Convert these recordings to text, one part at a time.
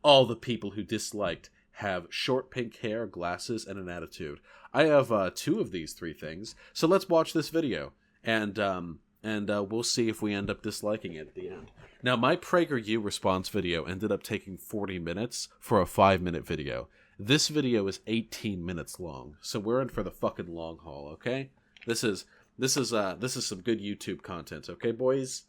all the people who disliked have short pink hair, glasses, and an attitude. I have 2 of these 3 things, so let's watch this video, and we'll see if we end up disliking it at the end. Now, my PragerU response video ended up taking 40 minutes for a 5-minute video. This video is 18 minutes long, so we're in for the fucking long haul, okay? This is some good YouTube content, okay, boys?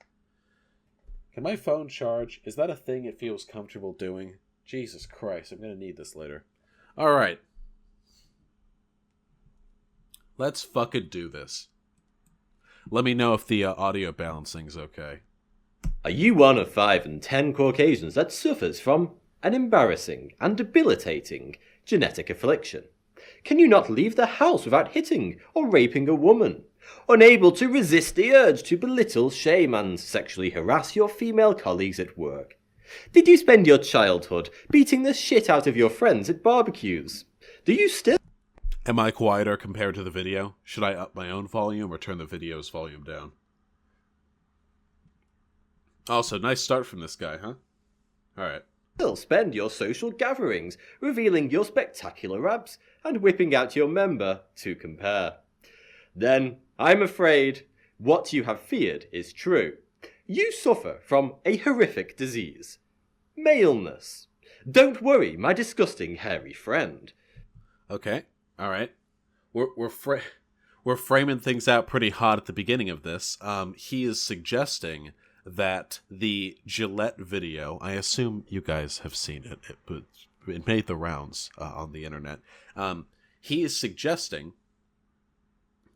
Can my phone charge? Is that a thing it feels comfortable doing? Jesus Christ, I'm gonna need this later. Alright. Let's fucking do this. Let me know if the audio balancing's okay. Are you one of 5 in 10 Caucasians that suffers from an embarrassing and debilitating genetic affliction? Can you not leave the house without hitting or raping a woman? Unable to resist the urge to belittle, shame, and sexually harass your female colleagues at work? Did you spend your childhood beating the shit out of your friends at barbecues? Do you still... Am I quieter compared to the video? Should I up my own volume or turn the video's volume down? Also, nice start from this guy, huh? Alright. Still spend your social gatherings revealing your spectacular abs and whipping out your member to compare? Then, I'm afraid, what you have feared is true. You suffer from a horrific disease. Maleness. Don't worry, my disgusting hairy friend. Okay, alright. We're framing things out pretty hot at the beginning of this. He is suggesting that the Gillette video, I assume you guys have seen it, it made the rounds on the internet. He is suggesting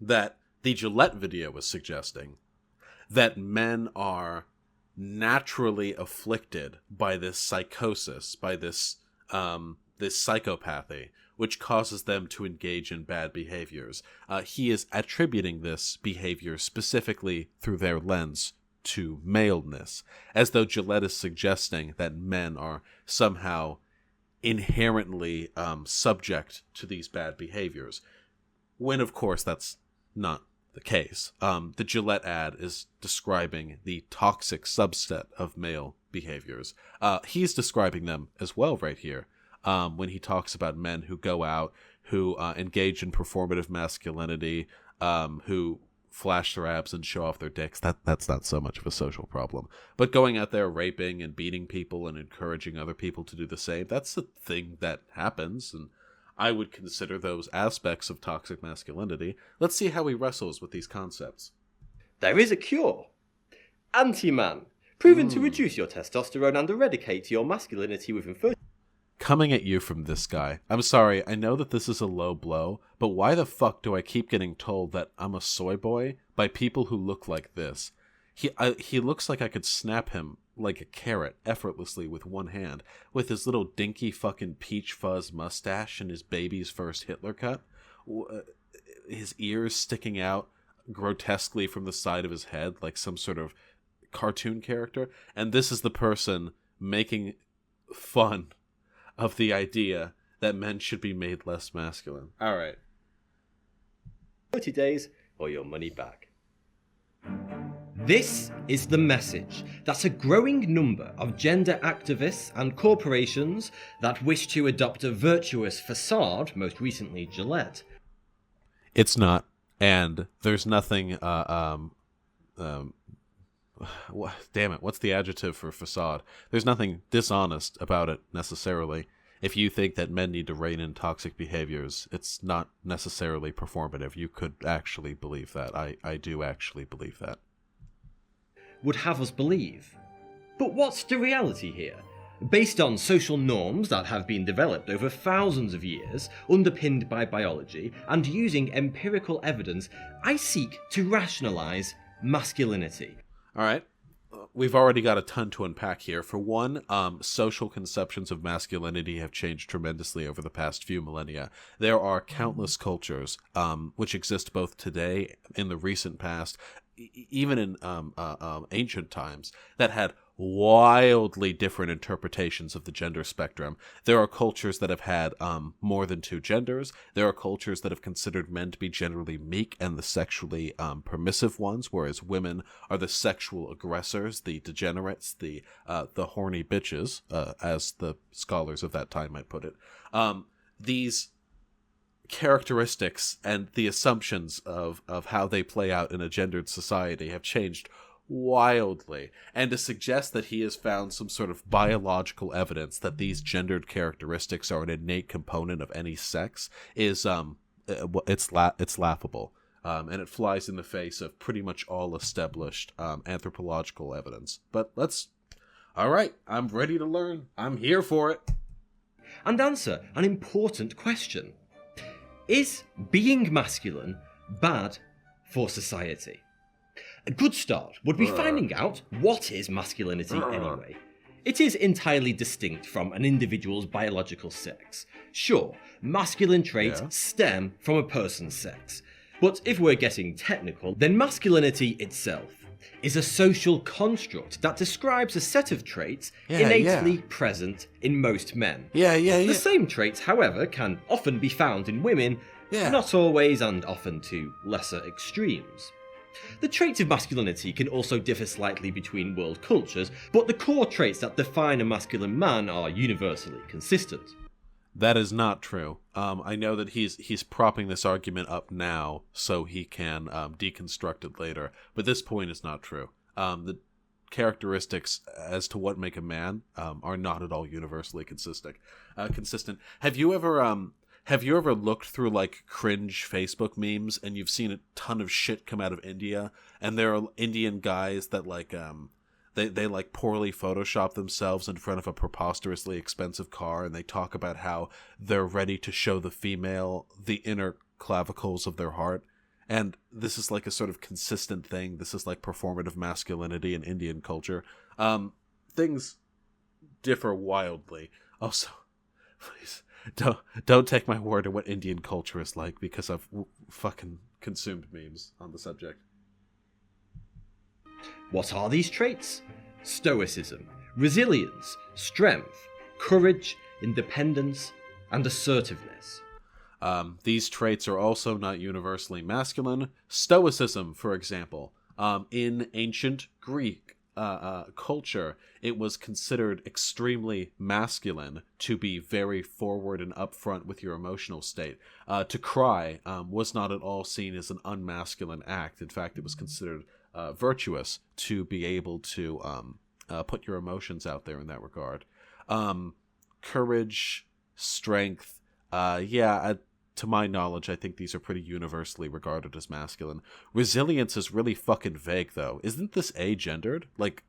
that the Gillette video was suggesting that men are naturally afflicted by this psychosis, by this psychopathy, which causes them to engage in bad behaviors. He is attributing this behavior specifically through their lens to maleness, as though Gillette is suggesting that men are somehow inherently subject to these bad behaviors, when of course that's not the case. The Gillette ad is describing the toxic subset of male behaviors. He's describing them as well right here, when he talks about men who go out, who engage in performative masculinity, who flash their abs and show off their dicks. That's not so much of a social problem. But going out there raping and beating people and encouraging other people to do the same, that's a thing that happens, and I would consider those aspects of toxic masculinity. Let's see how he wrestles with these concepts. There is a cure. Anti-Man. Proven to reduce your testosterone and eradicate your masculinity within 30... Coming at you from this guy. I'm sorry, I know that this is a low blow, but why the fuck do I keep getting told that I'm a soy boy by people who look like this? He looks like I could snap him like a carrot effortlessly with one hand, with his little dinky fucking peach fuzz mustache and his baby's first Hitler cut, his ears sticking out grotesquely from the side of his head like some sort of cartoon character, and this is the person making fun of the idea that men should be made less masculine. Alright. 30 days or your money back. This is the message that a growing number of gender activists and corporations that wish to adopt a virtuous facade, most recently Gillette. It's not, and there's nothing, damn it, what's the adjective for facade? There's nothing dishonest about it, necessarily. If you think that men need to rein in toxic behaviors, it's not necessarily performative. You could actually believe that. I do actually believe that. Would have us believe. But what's the reality here? Based on social norms that have been developed over thousands of years, underpinned by biology, and using empirical evidence, I seek to rationalize masculinity. Alright. We've already got a ton to unpack here. For one, social conceptions of masculinity have changed tremendously over the past few millennia. There are countless cultures which exist both today, in the recent past, even in ancient times, that had wildly different interpretations of the gender spectrum. There are cultures that have had more than two genders. There are cultures that have considered men to be generally meek and the sexually permissive ones, whereas women are the sexual aggressors, the degenerates, the horny bitches, as the scholars of that time might put it. These characteristics and the assumptions of how they play out in a gendered society have changed wildly, and to suggest that he has found some sort of biological evidence that these gendered characteristics are an innate component of any sex is it's laughable, and it flies in the face of pretty much all established anthropological evidence. But all right, I'm ready to learn. I'm here for it. And answer an important question. Is being masculine bad for society? A good start would be finding out what is masculinity anyway. It is entirely distinct from an individual's biological sex. Sure, masculine traits stem from a person's sex. But if we're getting technical, then masculinity itself is a social construct that describes a set of traits innately present in most men. The same traits, however, can often be found in women, not always and often to lesser extremes. The traits of masculinity can also differ slightly between world cultures, but the core traits that define a masculine man are universally consistent. That is not true. I know that he's propping this argument up now so he can deconstruct it later, but this point is not true. The characteristics as to what make a man are not at all universally consistent. Have you ever looked through like cringe Facebook memes and you've seen a ton of shit come out of India, and there are Indian guys that like they like poorly Photoshop themselves in front of a preposterously expensive car, and they talk about how they're ready to show the female the inner clavicles of their heart, and this is like a sort of consistent thing. This is like performative masculinity in Indian culture. Things differ wildly. Also, please. Don't take my word on what Indian culture is like, because I've fucking consumed memes on the subject. What are these traits? Stoicism, resilience, strength, courage, independence, and assertiveness. These traits are also not universally masculine. Stoicism, for example, in ancient Greek culture, it was considered extremely masculine to be very forward and upfront with your emotional state. To cry was not at all seen as an unmasculine act. In fact, it was considered virtuous to be able to put your emotions out there in that regard. Courage, strength, to my knowledge, I think these are pretty universally regarded as masculine. Resilience is really fucking vague, though. Isn't this agendered? Like,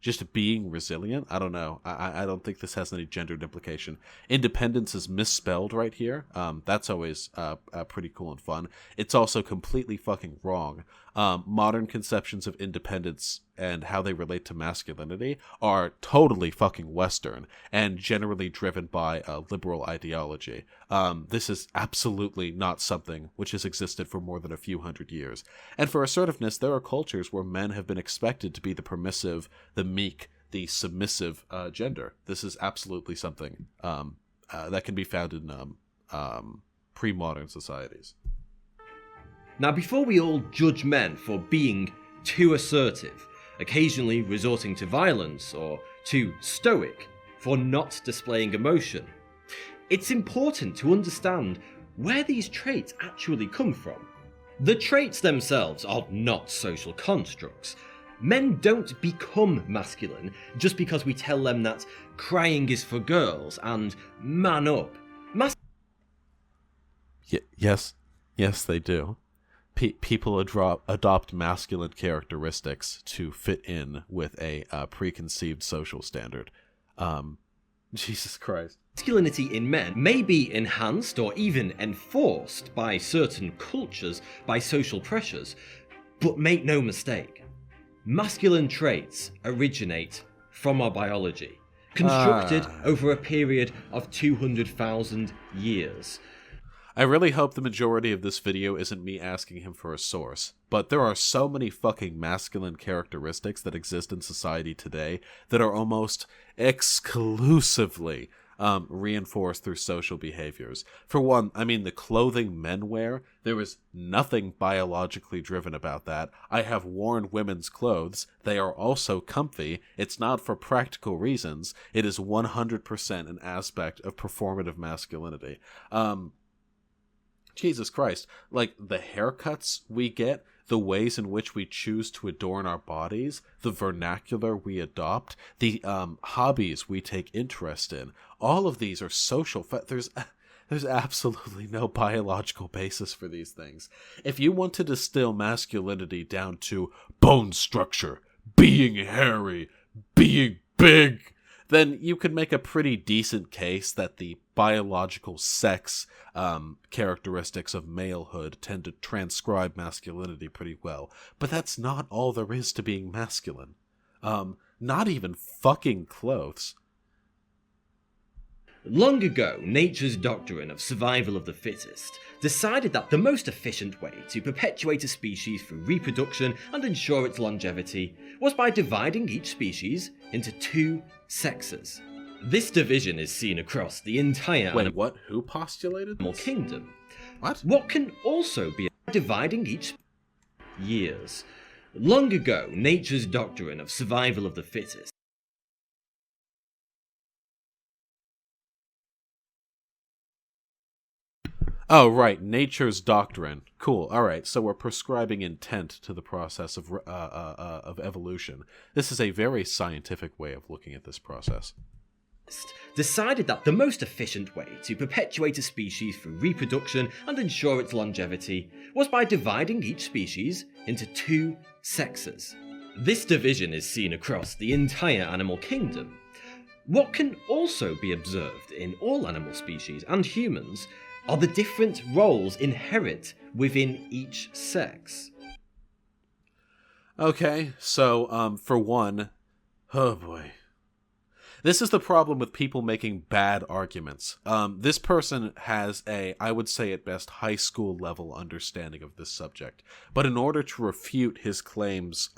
just being resilient? I don't know. I don't think this has any gendered implication. Independence is misspelled right here. That's always pretty cool and fun. It's also completely fucking wrong. Modern conceptions of independence and how they relate to masculinity are totally fucking Western and generally driven by a liberal ideology. This is absolutely not something which has existed for more than a few hundred years. And for assertiveness, there are cultures where men have been expected to be the permissive, the meek, the submissive gender. This is absolutely something that can be found in pre-modern societies. Now, before we all judge men for being too assertive, occasionally resorting to violence, or too stoic for not displaying emotion, it's important to understand where these traits actually come from. The traits themselves are not social constructs. Men don't become masculine just because we tell them that crying is for girls and man up. Yes, they do. People adopt masculine characteristics to fit in with a preconceived social standard. Jesus Christ. Masculinity in men may be enhanced or even enforced by certain cultures, by social pressures, but make no mistake, masculine traits originate from our biology, constructed over a period of 200,000 years. I really hope the majority of this video isn't me asking him for a source, but there are so many fucking masculine characteristics that exist in society today that are almost exclusively reinforced through social behaviors. For one, I mean, the clothing men wear, there is nothing biologically driven about that. I have worn women's clothes. They are also comfy. It's not for practical reasons. It is 100% an aspect of performative masculinity. Jesus Christ, like the haircuts we get, the ways in which we choose to adorn our bodies, the vernacular we adopt, the hobbies we take interest in, all of these are social. There's absolutely no biological basis for these things. If you want to distill masculinity down to bone structure, being hairy, being big, then you could make a pretty decent case that the biological sex characteristics of malehood tend to transcribe masculinity pretty well. But that's not all there is to being masculine. Not even fucking clothes. Long ago, nature's doctrine of survival of the fittest decided that the most efficient way to perpetuate a species through reproduction and ensure its longevity was by dividing each species into two sexes. This division is seen across the entire Wait, what? Who postulated animal this? kingdom. What can also be dividing each years. Long ago, nature's doctrine of survival of the fittest. Oh, right, nature's doctrine. Cool. All right, so we're prescribing intent to the process of evolution. This is a very scientific way of looking at this process. Decided that the most efficient way to perpetuate a species through reproduction and ensure its longevity was by dividing each species into two sexes. This division is seen across the entire animal kingdom. What can also be observed in all animal species and humans are the different roles inherent within each sex. Okay, so, for one, oh boy. This is the problem with people making bad arguments. This person has a, I would say at best, high school level understanding of this subject. But in order to refute his claims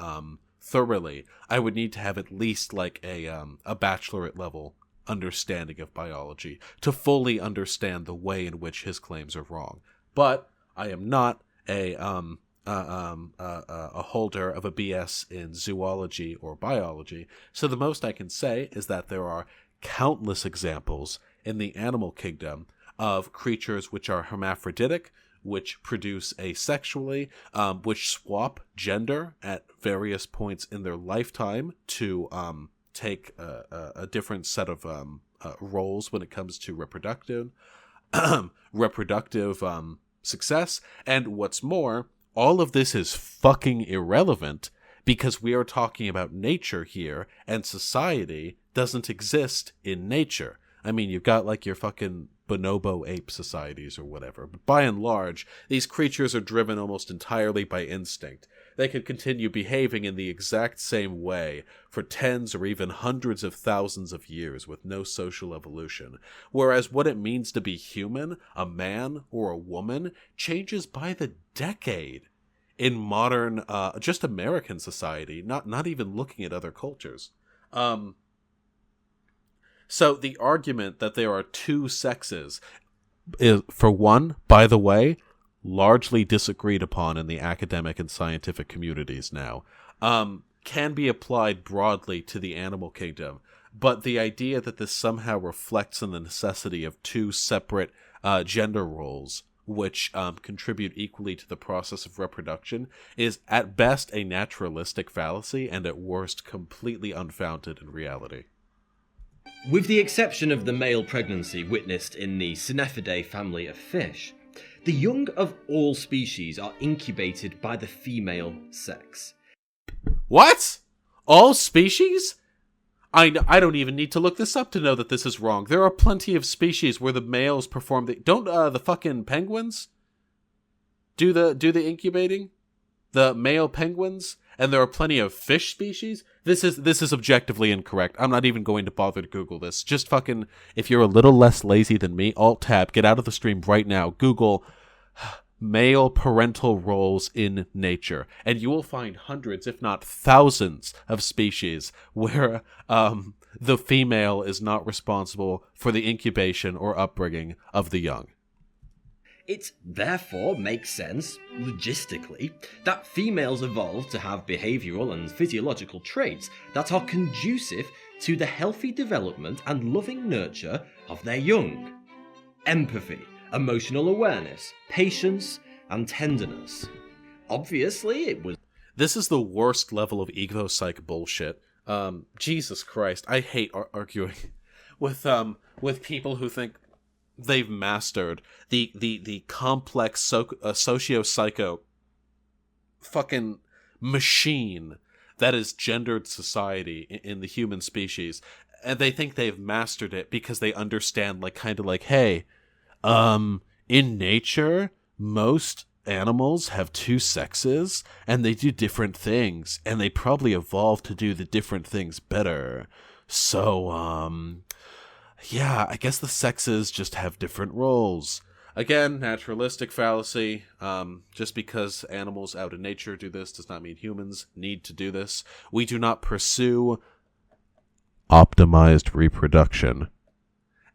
thoroughly, I would need to have at least like a bachelorette level understanding of biology to fully understand the way in which his claims are wrong. But I am not a holder of a BS in zoology or biology, so the most I can say is that there are countless examples in the animal kingdom of creatures which are hermaphroditic, which produce asexually, which swap gender at various points in their lifetime to take a different set of roles when it comes to reproductive success. And what's more, all of this is fucking irrelevant because we are talking about nature here, and society doesn't exist in nature. I mean, you've got like your fucking bonobo ape societies or whatever, but by and large, these creatures are driven almost entirely by instinct. They could continue behaving in the exact same way for tens or even hundreds of thousands of years with no social evolution, whereas what it means to be human, a man or a woman, changes by the decade in modern, just American society, not even looking at other cultures. So the argument that there are two sexes is, for one, by the way, largely disagreed upon in the academic and scientific communities now, can be applied broadly to the animal kingdom. But the idea that this somehow reflects on the necessity of two separate gender roles, which contribute equally to the process of reproduction, is at best a naturalistic fallacy and at worst completely unfounded in reality. With the exception of the male pregnancy witnessed in the Synephidae family of fish, the young of all species are incubated by the female sex. What? All species? I don't even need to look this up to know that this is wrong. There are plenty of species where the males perform the... Don't the fucking penguins do the incubating? the male penguins, and there are plenty of fish species. This is objectively incorrect. I'm not even going to bother to Google this. Just fucking, if you're a little less lazy than me, Alt-Tab, get out of the stream right now. Google male parental roles in nature, and you will find hundreds, if not thousands, of species where the female is not responsible for the incubation or upbringing of the young. It therefore makes sense, logistically, that females evolved to have behavioural and physiological traits that are conducive to the healthy development and loving nurture of their young. Empathy, emotional awareness, patience, and tenderness. Obviously, it was... This is the worst level of ego-psych bullshit. Jesus Christ, I hate arguing with people who think they've mastered the complex socio-psycho fucking machine that is gendered society in the human species, and they think they've mastered it because they understand, like, kind of like, hey, in nature, most animals have two sexes, and they do different things, and they probably evolved to do the different things better. So, yeah, I guess the sexes just have different roles. Again, naturalistic fallacy. Just because animals out in nature do this does not mean humans need to do this. We do not pursue optimized reproduction.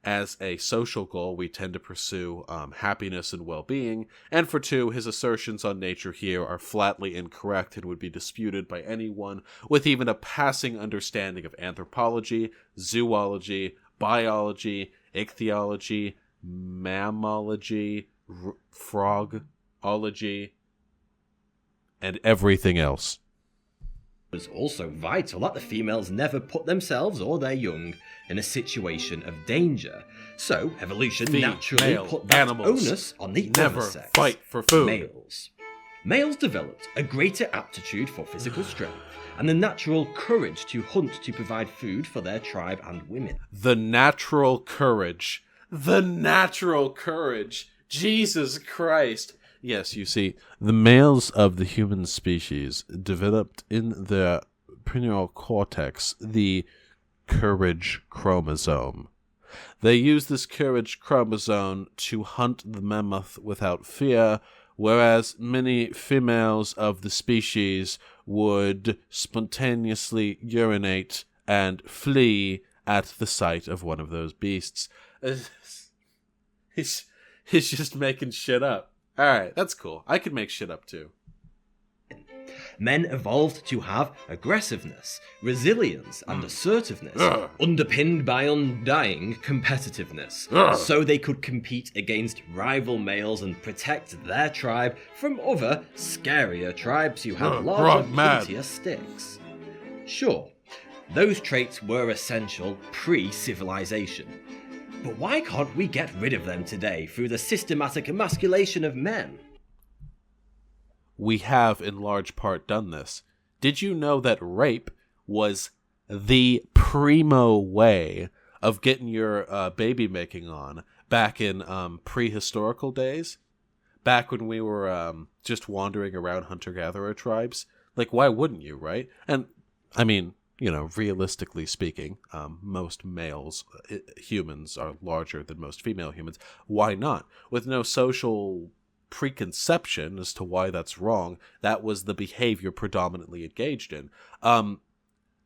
As a social goal, we tend to pursue happiness and well-being. And for two, his assertions on nature here are flatly incorrect and would be disputed by anyone with even a passing understanding of anthropology, zoology, biology, ichthyology, mammalogy, frogology, and everything else. It was also vital that the females never put themselves or their young in a situation of danger. So evolution naturally put that onus on the never other sex. Fight for food. Males. Males developed a greater aptitude for physical strength and the natural courage to hunt to provide food for their tribe and women. The natural courage. The natural courage. Jesus Christ. Yes, you see, the males of the human species developed in their pineal cortex the courage chromosome. They use this courage chromosome to hunt the mammoth without fear, whereas many females of the species would spontaneously urinate and flee at the sight of one of those beasts. He's just making shit up. Alright, that's cool. I could make shit up too. Men evolved to have aggressiveness, resilience, and assertiveness, underpinned by undying competitiveness, so they could compete against rival males and protect their tribe from other, scarier tribes who had larger, puntier sticks. Sure, those traits were essential pre-civilization, but why can't we get rid of them today through the systematic emasculation of men? We have in large part done this. Did you know that rape was the primo way of getting your baby making on back in prehistorical days? Back when we were just wandering around hunter-gatherer tribes? Like, why wouldn't you, right? And, I mean, you know, realistically speaking, most males, humans, are larger than most female humans. Why not? With no social preconception as to why that's wrong, that was the behavior predominantly engaged in.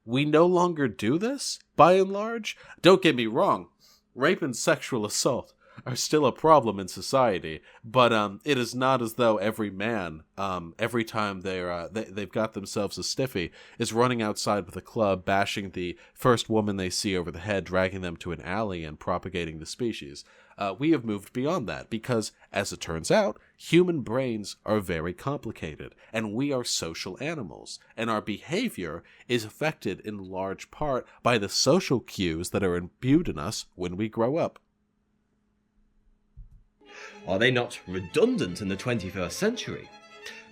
We no longer do this, by and large. Don't get me wrong, rape and sexual assault are still a problem in society, but it is not as though every man, every time they've got themselves a stiffy, is running outside with a club, bashing the first woman they see over the head, dragging them to an alley, and propagating the species. We have moved beyond that because, as it turns out, human brains are very complicated, and we are social animals, and our behavior is affected in large part by the social cues that are imbued in us when we grow up. Are they not redundant in the 21st century?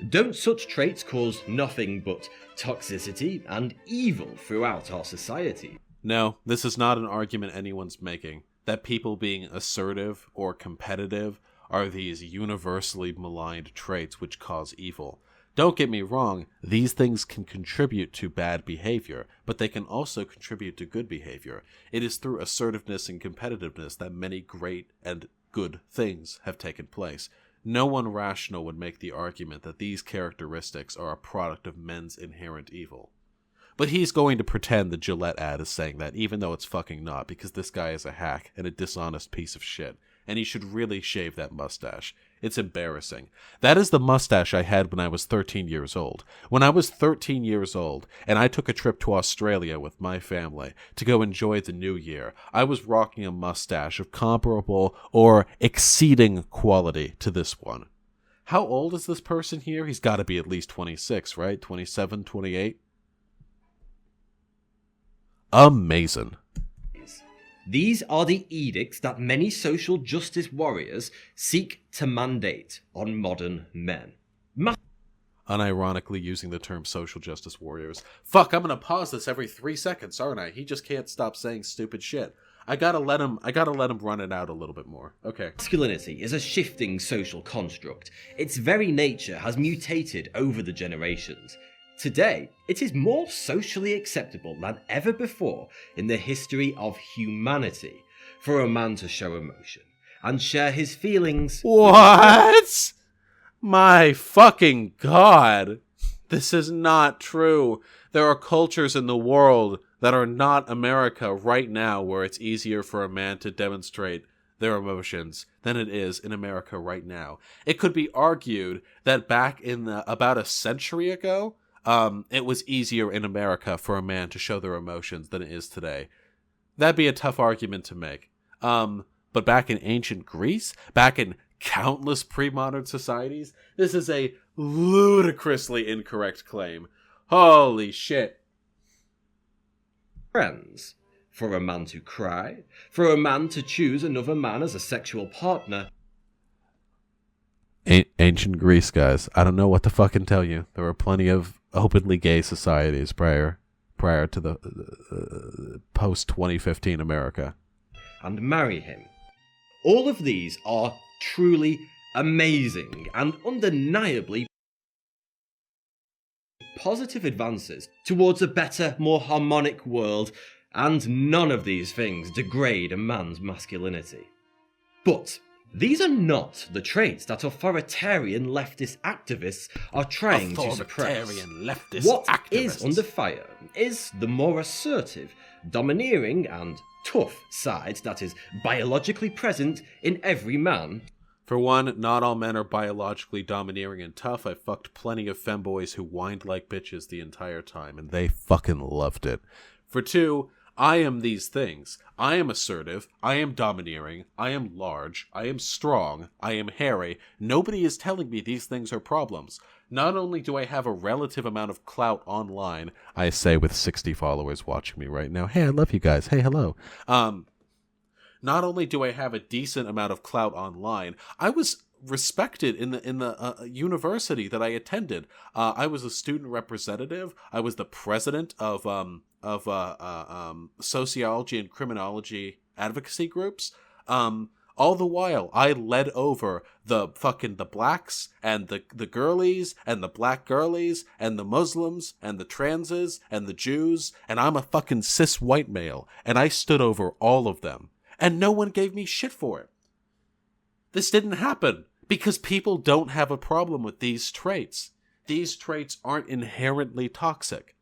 Don't such traits cause nothing but toxicity and evil throughout our society? No, this is not an argument anyone's making. That people being assertive or competitive are these universally maligned traits which cause evil. Don't get me wrong, these things can contribute to bad behavior, but they can also contribute to good behavior. It is through assertiveness and competitiveness that many great and good things have taken place. No one rational would make the argument that these characteristics are a product of men's inherent evil. But he's going to pretend the Gillette ad is saying that, even though it's fucking not, because this guy is a hack and a dishonest piece of shit, and he should really shave that mustache. It's embarrassing. That is the mustache I had when I was 13 years old. When I was 13 years old, and I took a trip to Australia with my family to go enjoy the new year, I was rocking a mustache of comparable or exceeding quality to this one. How old is this person here? He's got to be at least 26, right? 27, 28? Amazing. These are the edicts that many social justice warriors seek to mandate on modern men. Unironically using the term social justice warriors. Fuck, I'm gonna pause this every 3 seconds, aren't I? He just can't stop saying stupid shit. I gotta let him run it out a little bit more. Okay. Masculinity is a shifting social construct. Its very nature has mutated over the generations. Today, it is more socially acceptable than ever before in the history of humanity for a man to show emotion and share his feelings. What? My fucking God. This is not true. There are cultures in the world that are not America right now where it's easier for a man to demonstrate their emotions than it is in America right now. It could be argued that back in about a century ago, it was easier in America for a man to show their emotions than it is today. That'd be a tough argument to make. But back in ancient Greece, back in countless pre-modern societies, this is a ludicrously incorrect claim. Holy shit. Friends. For a man to cry. For a man to choose another man as a sexual partner. Ancient Greece, guys. I don't know what to fucking tell you. There were plenty of openly gay societies prior to the post-2015 America. And marry him. All of these are truly amazing and undeniably positive advances towards a better, more harmonic world, and none of these things degrade a man's masculinity. But these are not the traits that authoritarian leftist activists are trying to suppress. What is under fire is the more assertive, domineering, and tough side that is biologically present in every man. For one, not all men are biologically domineering and tough. I fucked plenty of femboys who whined like bitches the entire time, and they fucking loved it. For two, I am these things. I am assertive, I am domineering, I am large, I am strong, I am hairy. Nobody is telling me these things are problems. Not only do I have a relative amount of clout online, I say with 60 followers watching me right now, hey, I love you guys, hey, hello. Not only do I have a decent amount of clout online, I was respected in the university that I attended. I was a student representative. I was the president of sociology and criminology advocacy groups. All the while, I led over the blacks and the girlies and the black girlies and the Muslims and the transes and the Jews, and I'm a fucking cis white male, and I stood over all of them. And no one gave me shit for it. This didn't happen because people don't have a problem with these traits. These traits aren't inherently toxic.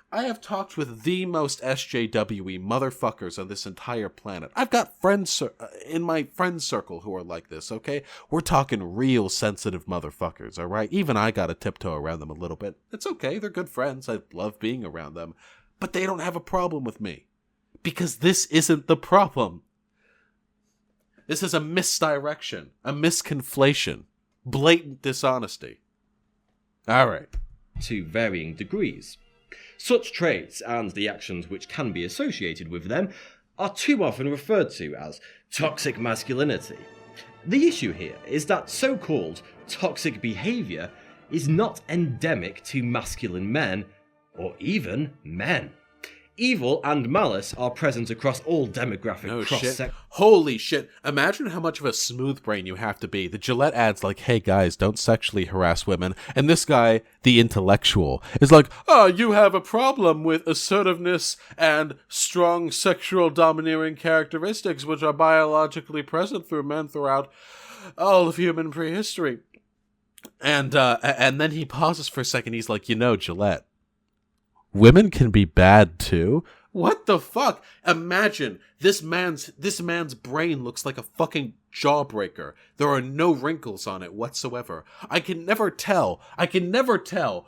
I have talked with the most SJWE motherfuckers on this entire planet. I've got friends in my friend circle who are like this, okay? We're talking real sensitive motherfuckers, all right? Even I gotta tiptoe around them a little bit. It's okay, they're good friends. I love being around them. But they don't have a problem with me. Because this isn't the problem. This is a misdirection, a misconflation, blatant dishonesty. All right. To varying degrees. Such traits and the actions which can be associated with them are too often referred to as toxic masculinity. The issue here is that so-called toxic behaviour is not endemic to masculine men, or even men. Evil and malice are present across all demographic cross-sections. Holy shit. Imagine how much of a smooth brain you have to be. The Gillette ad's like, hey guys, don't sexually harass women. And this guy, the intellectual, is like, oh, you have a problem with assertiveness and strong sexual domineering characteristics which are biologically present through men throughout all of human prehistory. And then he pauses for a second. He's like, Gillette, women can be bad too? What the fuck? Imagine this man's brain looks like a fucking jawbreaker. There are no wrinkles on it whatsoever. I can never tell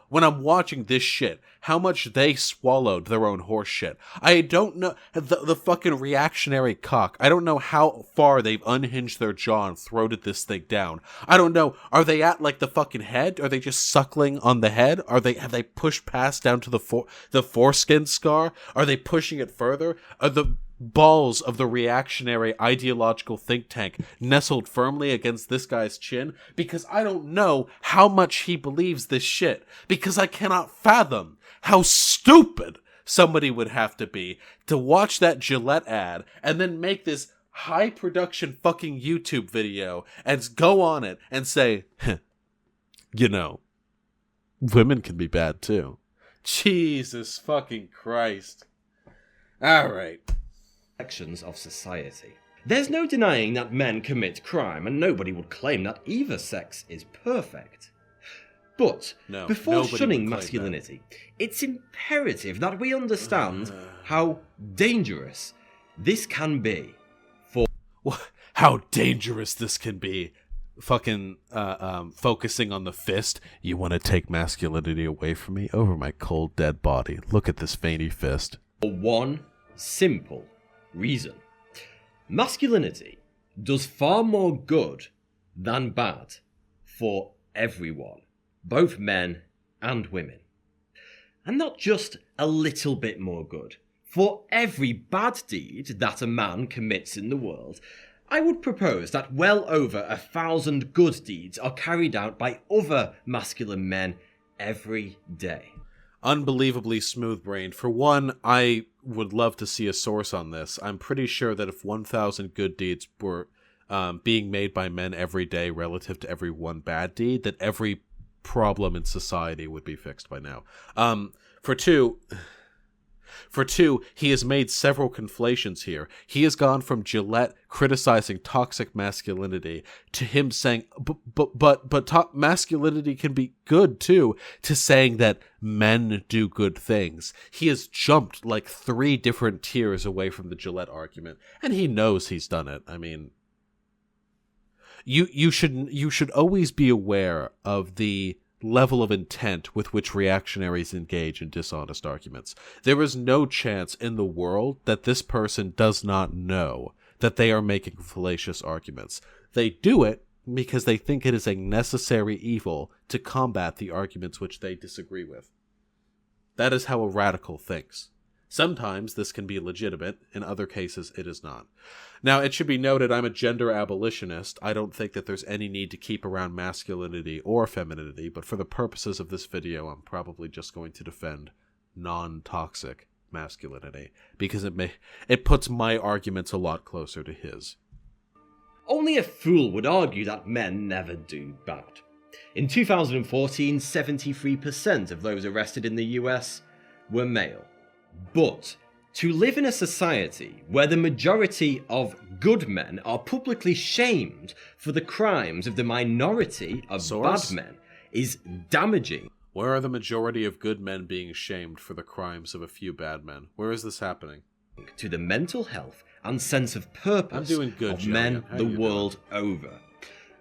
when I'm watching this shit how much they swallowed their own horse shit. I don't know the fucking reactionary cock. I don't know how far they've unhinged their jaw and throated this thing down. I don't know. Are they at like the fucking head? Are they just suckling on the head? Have they pushed past down to the foreskin scar? Are they pushing it further? Are the balls of the reactionary ideological think tank nestled firmly against this guy's chin? Because I don't know how much he believes this shit. Because I cannot fathom how stupid somebody would have to be to watch that Gillette ad and then make this high production fucking YouTube video and go on it and say, women can be bad too. Jesus fucking Christ. All right. Sections of society. There's no denying that men commit crime, and nobody would claim that either sex is perfect. But before shunning masculinity, it's imperative that we understand how dangerous this can be. How dangerous this can be. Fucking focusing on the fist. You want to take masculinity away from me? Over my cold dead body. Look at this veiny fist. For one simple reason. Masculinity does far more good than bad for everyone, both men and women. And not just a little bit more good. For every bad deed that a man commits in the world, I would propose that well over 1,000 good deeds are carried out by other masculine men every day. Unbelievably smooth-brained. For one, I would love to see a source on this. I'm pretty sure that if 1,000 good deeds were being made by men every day relative to every one bad deed, that every problem in society would be fixed by now. For two, he has made several conflations here. He has gone from Gillette criticizing toxic masculinity to him saying, but masculinity can be good too, to saying that men do good things. He has jumped like 3 different tiers away from the Gillette argument, and he knows he's done it. I mean, you should always be aware of the level of intent with which reactionaries engage in dishonest arguments. There is no chance in the world that this person does not know that they are making fallacious arguments. They do it because they think it is a necessary evil to combat the arguments which they disagree with. That is how a radical thinks. Sometimes this can be legitimate, in other cases it is not. Now, it should be noted I'm a gender abolitionist. I don't think that there's any need to keep around masculinity or femininity, but for the purposes of this video, I'm probably just going to defend non-toxic masculinity, because it puts my arguments a lot closer to his. Only a fool would argue that men never do bad. In 2014, 73% of those arrested in the US were male. But to live in a society where the majority of good men are publicly shamed for the crimes of the minority of bad men is damaging. Where are the majority of good men being shamed for the crimes of a few bad men? Where is this happening? To the mental health and sense of purpose of men the world over.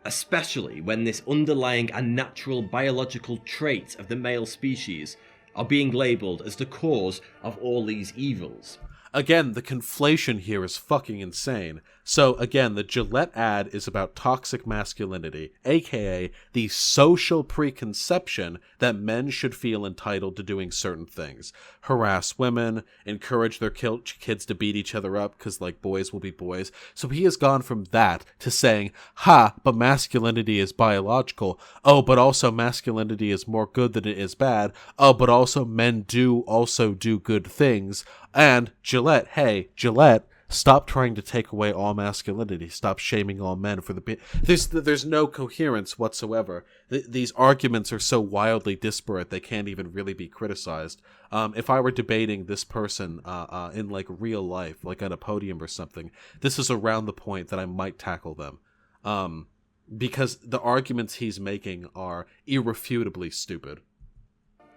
Especially when this underlying and natural biological trait of the male species are being labelled as the cause of all these evils. Again, the conflation here is fucking insane. So, again, the Gillette ad is about toxic masculinity, aka the social preconception that men should feel entitled to doing certain things. Harass women, encourage their kids to beat each other up, because, like, boys will be boys. So he has gone from that to saying, but masculinity is biological. Oh, but also masculinity is more good than it is bad. Oh, but also men do also do good things. And Gillette, hey, Gillette, stop trying to take away all masculinity. Stop shaming all men for the... There's no coherence whatsoever. These arguments are so wildly disparate they can't even really be criticized. If I were debating this person in like real life, like at a podium or something, this is around the point that I might tackle them. Because the arguments he's making are irrefutably stupid.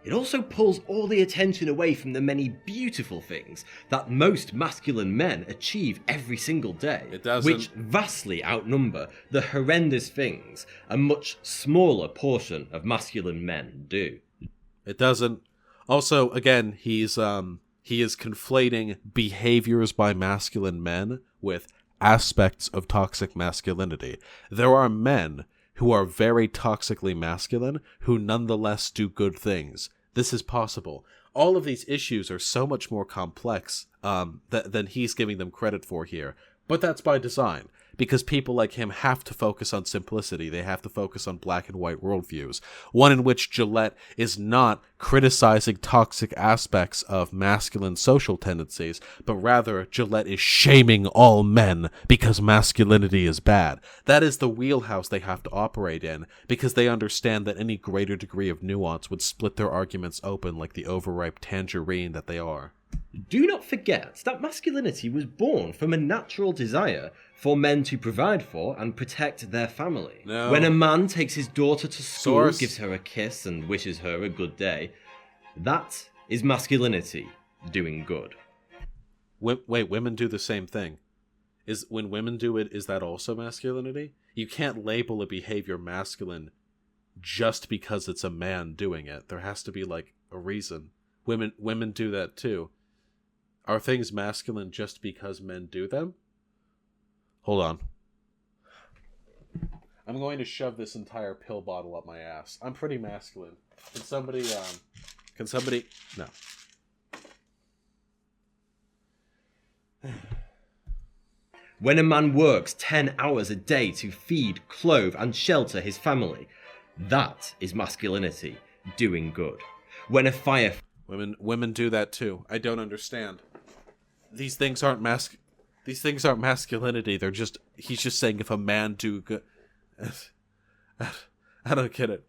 It also pulls all the attention away from the many beautiful things that most masculine men achieve every single day. It doesn't. Which vastly outnumber the horrendous things a much smaller portion of masculine men do. It doesn't. Also, again, he is conflating behaviors by masculine men with aspects of toxic masculinity. There are men who are very toxically masculine who nonetheless do good things. This is possible. All of these issues are so much more complex than he's giving them credit for here. But that's by design, because people like him have to focus on simplicity. They have to focus on black and white worldviews. One in which Gillette is not criticizing toxic aspects of masculine social tendencies, but rather Gillette is shaming all men because masculinity is bad. That is the wheelhouse they have to operate in, because they understand that any greater degree of nuance would split their arguments open like the overripe tangerine that they are. Do not forget that masculinity was born from a natural desire for men to provide for and protect their family. No. When a man takes his daughter to school, Source. gives her a kiss and wishes her a good day, that is masculinity doing good. Wait, women do the same thing. When women do it, is that also masculinity? You can't label a behavior masculine just because it's a man doing it. There has to be like a reason. Women do that too. Are things masculine just because men do them? Hold on. I'm going to shove this entire pill bottle up my ass. I'm pretty masculine. Can somebody... No. When a man works 10 hours a day to feed, clothe and shelter his family, that is masculinity doing good. When a fire... Women do that too. I don't understand. These things aren't masculinity. He's just saying if a man do good. I don't get it.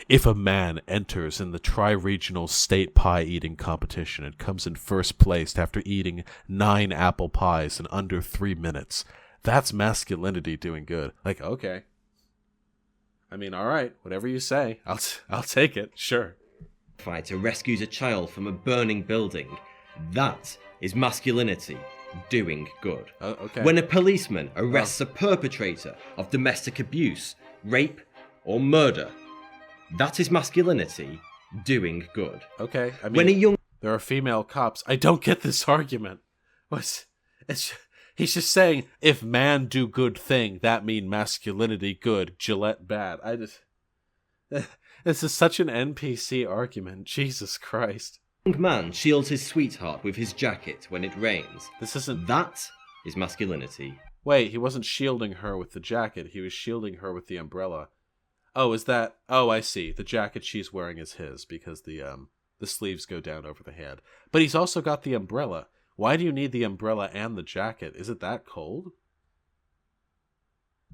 If a man enters in the tri-regional state pie eating competition and comes in first place after eating 9 apple pies in under 3 minutes, that's masculinity doing good. Like, okay. I mean, all right, whatever you say. I'll take it. Sure. Fighter rescues a child from a burning building. That is masculinity doing good. Okay. When a policeman arrests a perpetrator of domestic abuse, rape, or murder, that is masculinity doing good. Okay. I mean, When there are female cops. I don't get this argument. He's just saying if man do good thing, that mean masculinity good, Gillette bad. This is such an NPC argument. Jesus Christ. young man shields his sweetheart with his jacket when it rains, that is masculinity. Wait, he wasn't shielding her with the jacket. He was shielding her with the umbrella. Oh, is that... Oh, I see. The jacket she's wearing is his because the sleeves go down over the head. But he's also got the umbrella. Why do you need the umbrella and the jacket? Is it that cold?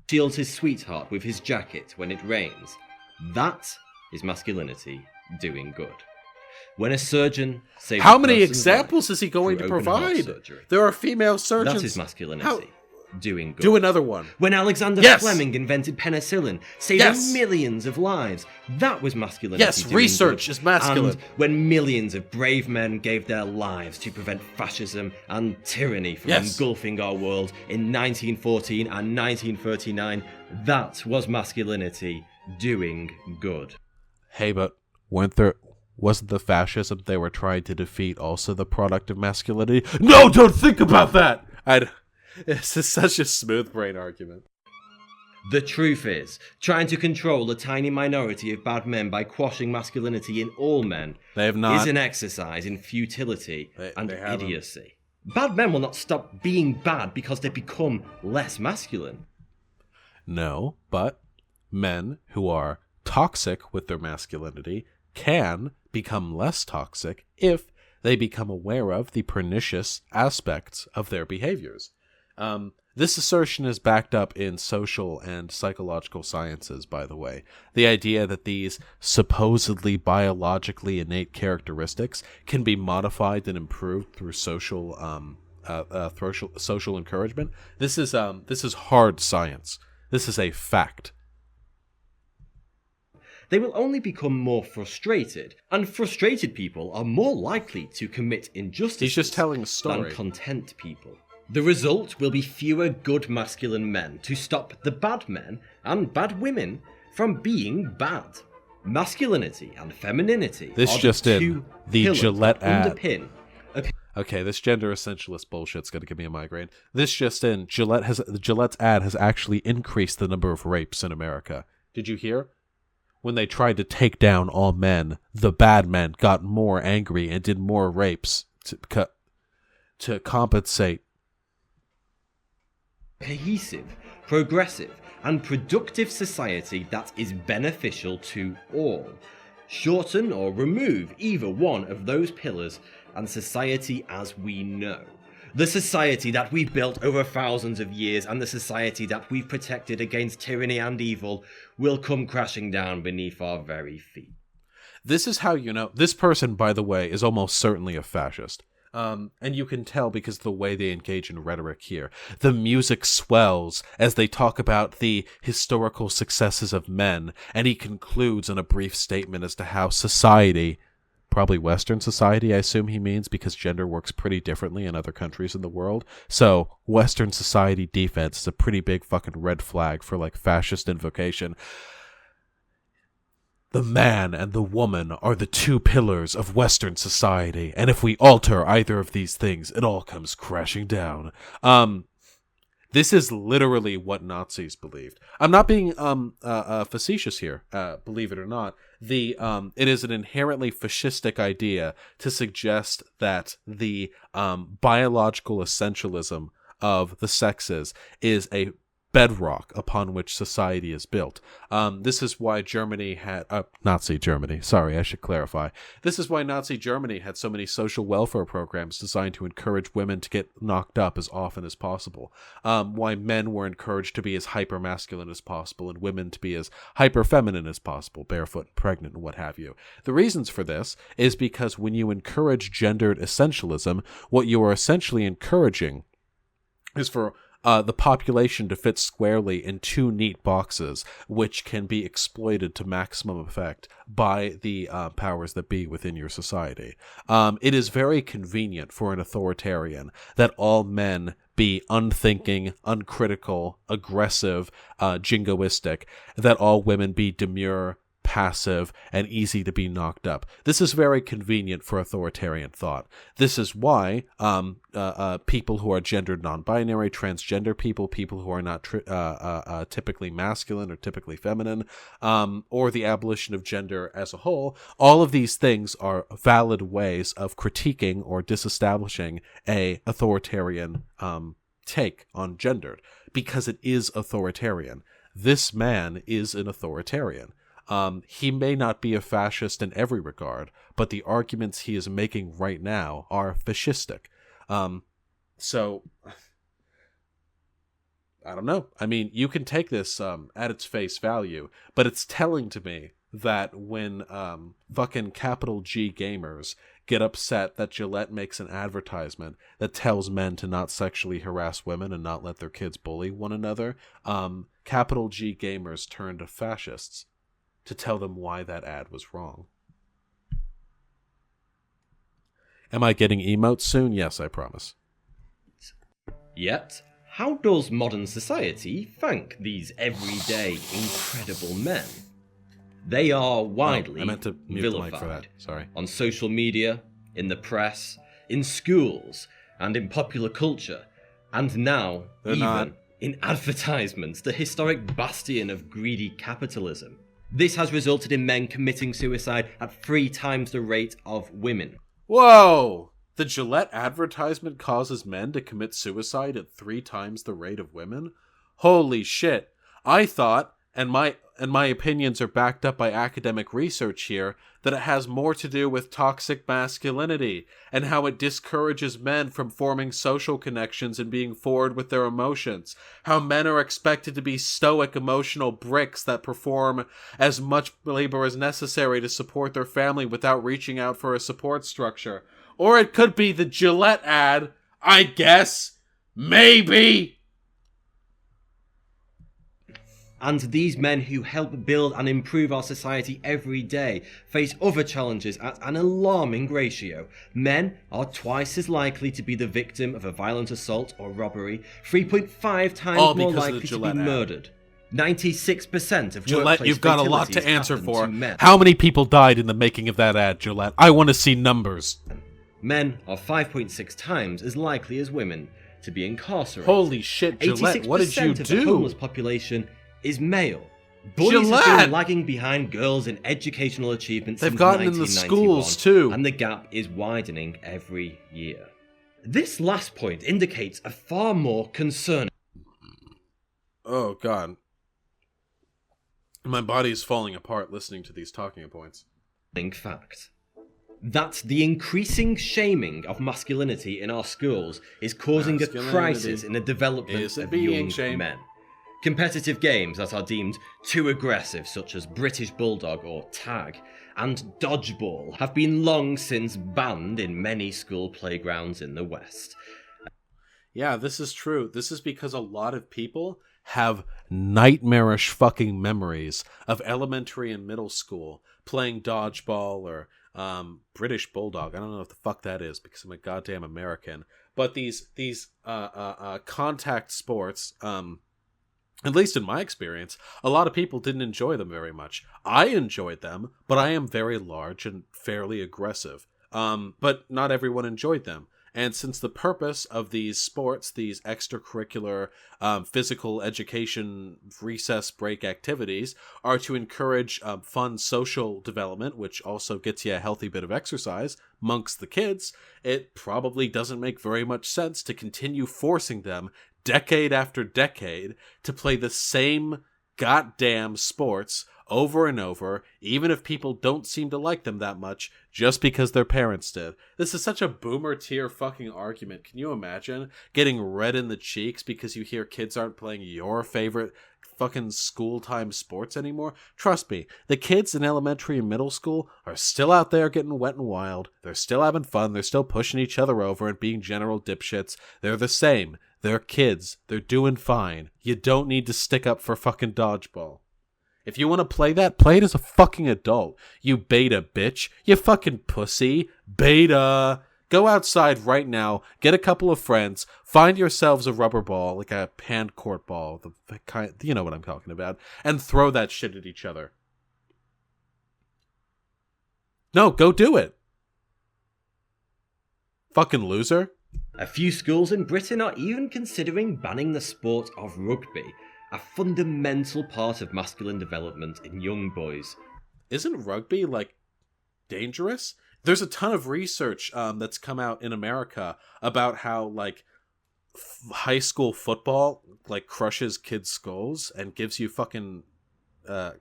Shields his sweetheart with his jacket when it rains. That is masculinity doing good. When a surgeon saves How many examples is he going to provide? Surgery, there are female surgeons. that is masculinity doing good. Do another one. When Alexander Fleming invented penicillin, saving millions of lives, that was masculinity. Yes, doing research good. is masculine. And when millions of brave men gave their lives to prevent fascism and tyranny from engulfing our world in 1914 and 1939, that was masculinity doing good. Hey, but wasn't the fascism they were trying to defeat also the product of masculinity? No, don't think about that! This is such a smooth brain argument. The truth is, trying to control a tiny minority of bad men by quashing masculinity in all men is an exercise in futility and idiocy. Bad men will not stop being bad because they become less masculine. No, but men who are toxic with their masculinity can become less toxic if they become aware of the pernicious aspects of their behaviors. This assertion is backed up in social and psychological sciences, by the way. The idea that these supposedly biologically innate characteristics can be modified and improved through social encouragement. This is hard science. This is a fact. They will only become more frustrated, and frustrated people are more likely to commit injustices He's just telling a story. than content people. The result will be fewer good masculine men to stop the bad men and bad women from being bad. Masculinity and femininity This are just the in, two the pillars Gillette that ad. underpin Okay, this gender essentialist bullshit's gonna give me a migraine. This just in, Gillette's ad has actually increased the number of rapes in America. Did you hear? When they tried to take down all men, the bad men got more angry and did more rapes to compensate. cohesive, progressive, and productive society that is beneficial to all. Shorten or remove either one of those pillars, and society as we know, the society that we've built over thousands of years and the society that we've protected against tyranny and evil, will come crashing down beneath our very feet. This is how you know. This person, by the way, is almost certainly a fascist. And you can tell because of the way they engage in rhetoric here. The music swells as they talk about the historical successes of men, and he concludes in a brief statement as to how society, probably Western society, I assume he means, because gender works pretty differently in other countries in the world. So, Western society defense is a pretty big fucking red flag for, like, fascist invocation. The man and the woman are the two pillars of Western society, and if we alter either of these things, it all comes crashing down. This is literally what Nazis believed. I'm not being facetious here, believe it or not. It is an inherently fascistic idea to suggest that the biological essentialism of the sexes is a bedrock upon which society is built. This is why Germany had Nazi Germany. Sorry, I should clarify. This is why Nazi Germany had so many social welfare programs designed to encourage women to get knocked up as often as possible. Why men were encouraged to be as hyper-masculine as possible and women to be as hyper-feminine as possible, barefoot, and pregnant, and what have you. The reasons for this is because when you encourage gendered essentialism, what you are essentially encouraging is for the population to fit squarely in two neat boxes, which can be exploited to maximum effect by the powers that be within your society. It is very convenient for an authoritarian that all men be unthinking, uncritical, aggressive, jingoistic, that all women be demure, passive, and easy to be knocked up. This is very convenient for authoritarian thought. This is why people who are gendered non-binary, transgender people who are not typically masculine or typically feminine, or the abolition of gender as a whole, all of these things are valid ways of critiquing or disestablishing a authoritarian take on gendered, because it is authoritarian. This man is an authoritarian. He may not be a fascist in every regard, but the arguments he is making right now are fascistic. So, I don't know. I mean, you can take this at its face value, but it's telling to me that when fucking capital G gamers get upset that Gillette makes an advertisement that tells men to not sexually harass women and not let their kids bully one another, capital G gamers turn to fascists to tell them why that ad was wrong. Am I getting emotes soon? Yes, I promise. Yet, how does modern society thank these everyday, incredible men? They are widely I meant to mute the mic for that. Sorry. On social media, in the press, in schools, and in popular culture, and now They're even not. in advertisements, the historic bastion of greedy capitalism. This has resulted in men committing suicide at 3 times the rate of women. Whoa! The Gillette advertisement causes men to commit suicide at 3 times the rate of women? Holy shit. I thought and my opinions are backed up by academic research here, that it has more to do with toxic masculinity and how it discourages men from forming social connections and being forward with their emotions. How men are expected to be stoic, emotional bricks that perform as much labor as necessary to support their family without reaching out for a support structure. Or it could be the Gillette ad, I guess. Maybe. And these men who help build and improve our society every day face other challenges at an alarming ratio. Men are twice as likely to be the victim of a violent assault or robbery, 3.5 times more likely to be murdered. 96% of Gillette, workplace you've got a fatalities lot to answer happen for. to men. How many people died in the making of that ad, Gillette? I want to see numbers. Men are 5.6 times as likely as women to be incarcerated. Holy shit, Gillette, what did you 86% of the do? homeless population is male. Boys Gillette! have been lagging behind girls in educational achievements They've since gotten in the 1991, schools too. and the gap is widening every year. This last point indicates a far more concerning Oh, God. My body is falling apart listening to these talking points. fact. That the increasing shaming of masculinity in our schools is causing a crisis in the development of young men. Competitive games that are deemed too aggressive, such as British Bulldog or Tag, and Dodgeball, have been long since banned in many school playgrounds in the West. Yeah, this is true. This is because a lot of people have nightmarish fucking memories of elementary and middle school playing dodgeball or British Bulldog. I don't know what the fuck that is because I'm a goddamn American. But these contact sports, at least in my experience, a lot of people didn't enjoy them very much. I enjoyed them, but I am very large and fairly aggressive. But not everyone enjoyed them. And since the purpose of these sports, these extracurricular physical education recess break activities, are to encourage fun social development, which also gets you a healthy bit of exercise amongst the kids, it probably doesn't make very much sense to continue forcing them decade after decade to play the same goddamn sports over and over, even if people don't seem to like them that much, just because their parents did. This is such a boomer tier fucking argument. Can you imagine getting red in the cheeks because you hear kids aren't playing your favorite fucking school time sports anymore? Trust me, the kids in elementary and middle school are still out there getting wet and wild. They're still having fun. They're still pushing each other over and being general dipshits. They're the same. They're kids. They're doing fine. You don't need to stick up for fucking dodgeball. If you want to play that, play it as a fucking adult. You beta bitch. You fucking pussy. Beta. Go outside right now, get a couple of friends, find yourselves a rubber ball, like a hand court ball, the kind, you know what I'm talking about, and throw that shit at each other. No, go do it. Fucking loser. A few schools in Britain are even considering banning the sport of rugby, a fundamental part of masculine development in young boys. Isn't rugby, like, dangerous? There's a ton of research that's come out in America about how, like, high school football, like, crushes kids' skulls and gives you fucking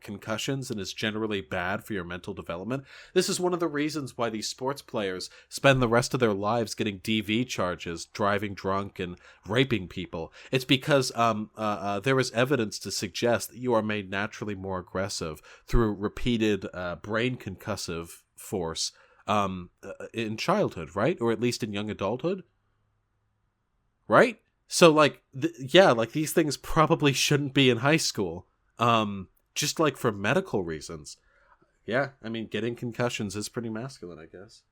concussions and is generally bad for your mental development. This is one of the reasons why these sports players spend the rest of their lives getting DV charges, driving drunk, and raping people. It's because there is evidence to suggest that you are made naturally more aggressive through repeated brain concussive force in childhood, right? Or at least in young adulthood, right? So, like, like, these things probably shouldn't be in high school. Just, like, for medical reasons. Yeah, I mean, getting concussions is pretty masculine, I guess.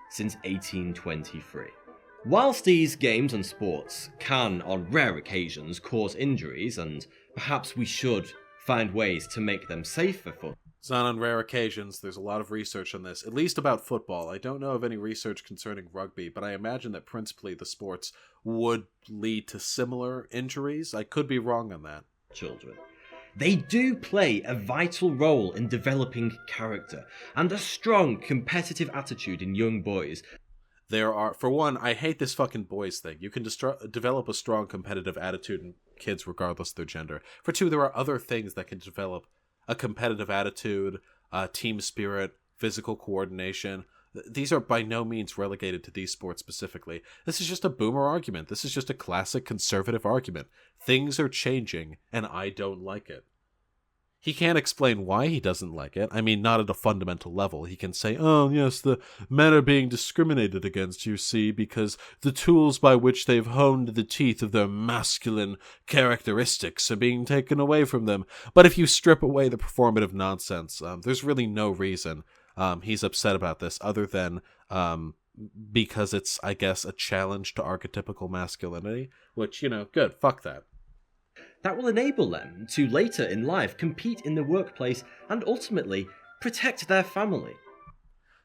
Since 1823. Whilst these games and sports can, on rare occasions, cause injuries, and perhaps we should find ways to make them safer for... It's not on rare occasions. There's a lot of research on this, at least about football. I don't know of any research concerning rugby, but I imagine that principally the sports would lead to similar injuries. I could be wrong on that. Children. They do play a vital role in developing character and a strong competitive attitude in young boys. There are, for one, I hate this fucking boys thing. You can develop a strong competitive attitude in kids regardless of their gender. For two, there are other things that can develop a competitive attitude, team spirit, physical coordination. These are by no means relegated to these sports specifically. This is just a boomer argument. This is just a classic conservative argument. Things are changing, and I don't like it. He can't explain why he doesn't like it. I mean, not at a fundamental level. He can say, oh, yes, the men are being discriminated against, you see, because the tools by which they've honed the teeth of their masculine characteristics are being taken away from them. But if you strip away the performative nonsense, there's really no reason he's upset about this other than because it's, I guess, a challenge to archetypical masculinity, which, good, fuck that. That will enable them to later in life compete in the workplace and ultimately protect their family.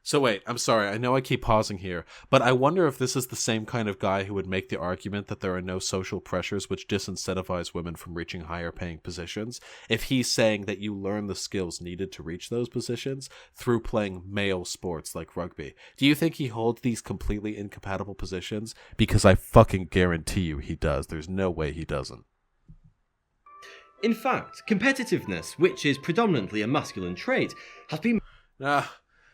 So wait, I'm sorry, I know I keep pausing here, but I wonder if this is the same kind of guy who would make the argument that there are no social pressures which disincentivize women from reaching higher paying positions, if he's saying that you learn the skills needed to reach those positions through playing male sports like rugby. Do you think he holds these completely incompatible positions? Because I fucking guarantee you he does. There's no way he doesn't. In fact, competitiveness, which is predominantly a masculine trait, has been...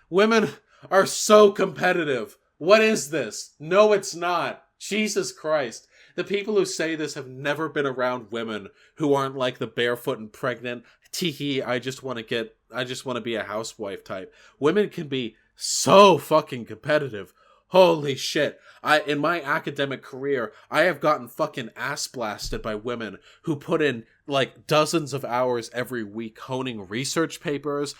Women are so competitive. What is this? No, it's not. Jesus Christ. The people who say this have never been around women who aren't like the barefoot and pregnant, teehee, I just want to be a housewife type. Women can be so fucking competitive. Holy shit. In my academic career, I have gotten fucking ass blasted by women who put in like dozens of hours every week honing research papers,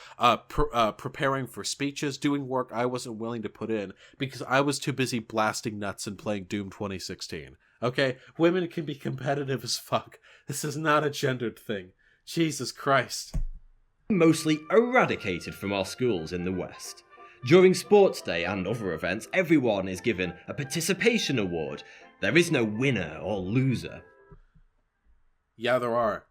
preparing for speeches, doing work I wasn't willing to put in because I was too busy blasting nuts and playing Doom 2016. Okay? Women can be competitive as fuck. This is not a gendered thing. Jesus Christ. Mostly eradicated from our schools in the West. During sports day and other events, everyone is given a participation award. There is no winner or loser. Yeah, there are.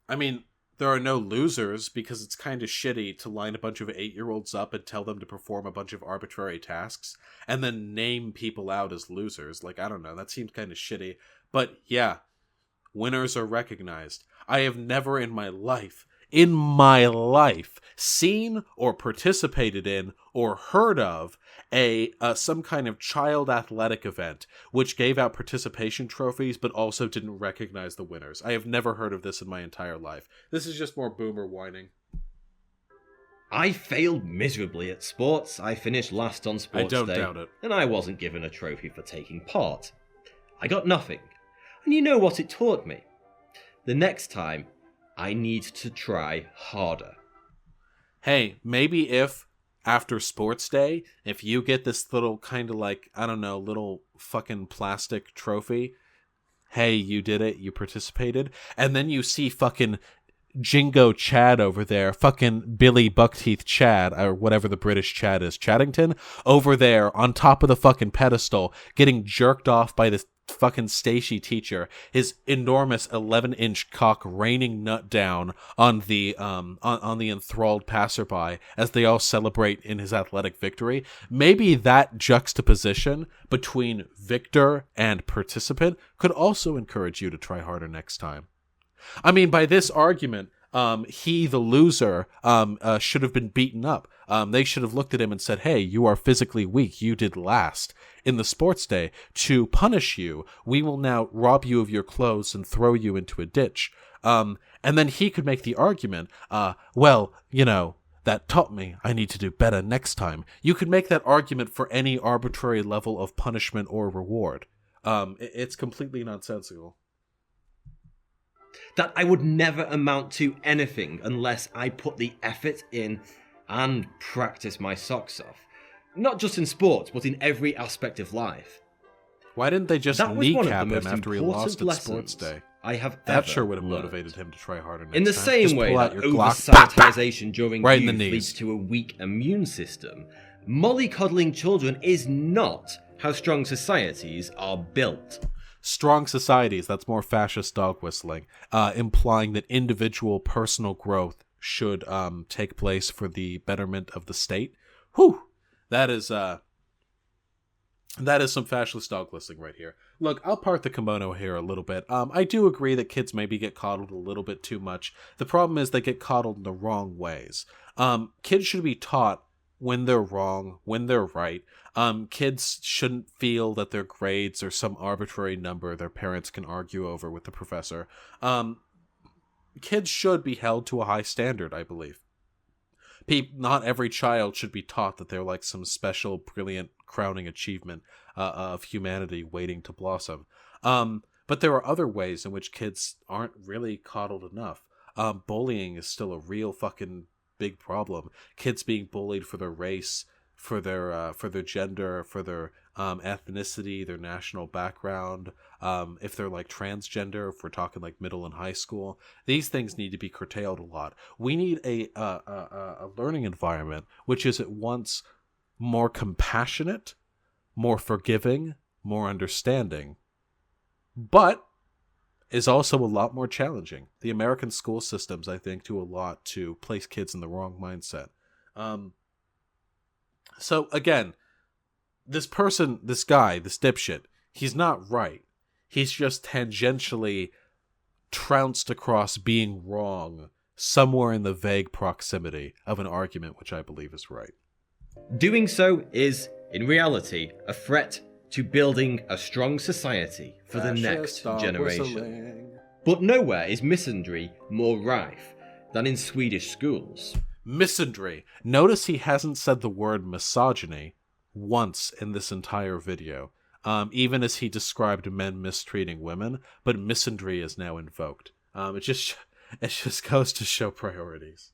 I mean, there are no losers because it's kind of shitty to line a bunch of 8-year-olds up and tell them to perform a bunch of arbitrary tasks and then name people out as losers. Like, I don't know, that seems kind of shitty. But yeah, winners are recognized. I have never in my life, seen or participated in or heard of some kind of child athletic event which gave out participation trophies but also didn't recognize the winners. I have never heard of this in my entire life. This is just more boomer whining. I failed miserably at sports. I finished last on sports day. I don't doubt it. And I wasn't given a trophy for taking part. I got nothing. And you know what it taught me? The next time, I need to try harder. Hey, maybe if, after sports day, if you get this little kind of like, I don't know, little fucking plastic trophy, hey, you did it, you participated, and then you see fucking Jingo Chad over there, fucking Billy Buckteeth Chad, or whatever the British Chad is, Chaddington, over there on top of the fucking pedestal, getting jerked off by this fucking Stacy teacher, his enormous 11-inch cock raining nut down on the enthralled passerby as they all celebrate in his athletic victory. Maybe that juxtaposition between victor and participant could also encourage you to try harder next time. I mean, by this argument, he, the loser, should have been beaten up. They should have looked at him and said, hey, you are physically weak. You did last in the sports day. To punish you, we will now rob you of your clothes and throw you into a ditch. And then he could make the argument, well, that taught me I need to do better next time. You could make that argument for any arbitrary level of punishment or reward. It's completely nonsensical. That I would never amount to anything unless I put the effort in and practice my socks off. Not just in sports, but in every aspect of life. Why didn't they just kneecap him after he lost at sports day? That sure would have motivated him to try harder next time. In the same way that over-sanitization during youth leads to a weak immune system, mollycoddling children is not how strong societies are built. Strong societies, that's more fascist dog whistling, implying that individual personal growth should take place for the betterment of the state. Whew! That is That is some fascist dog listing right here. Look, I'll part the kimono here a little bit. I do agree that kids maybe get coddled a little bit too much. The problem is they get coddled in the wrong ways. Kids should be taught when they're wrong, when they're right. Kids shouldn't feel that their grades are some arbitrary number their parents can argue over with the professor. Kids should be held to a high standard, I believe. Not every child should be taught that they're like some special, brilliant, crowning achievement of humanity waiting to blossom. But there are other ways in which kids aren't really coddled enough. Bullying is still a real fucking big problem. Kids being bullied for their race, for their gender, for their ethnicity, their national background, if they're like transgender, if we're talking like middle and high school, these things need to be curtailed a lot. We need a learning environment which is at once more compassionate, more forgiving, more understanding, but is also a lot more challenging. The American school systems, I think, do a lot to place kids in the wrong mindset. So again, this person, this guy, this dipshit, he's not right. He's just tangentially trounced across being wrong somewhere in the vague proximity of an argument which I believe is right. Doing so is, in reality, a threat to building a strong society for the next generation. But nowhere is misandry more rife than in Swedish schools. Misandry. Notice he hasn't said the word misogyny once in this entire video, even as he described men mistreating women, but misandry is now invoked. It just goes to show priorities.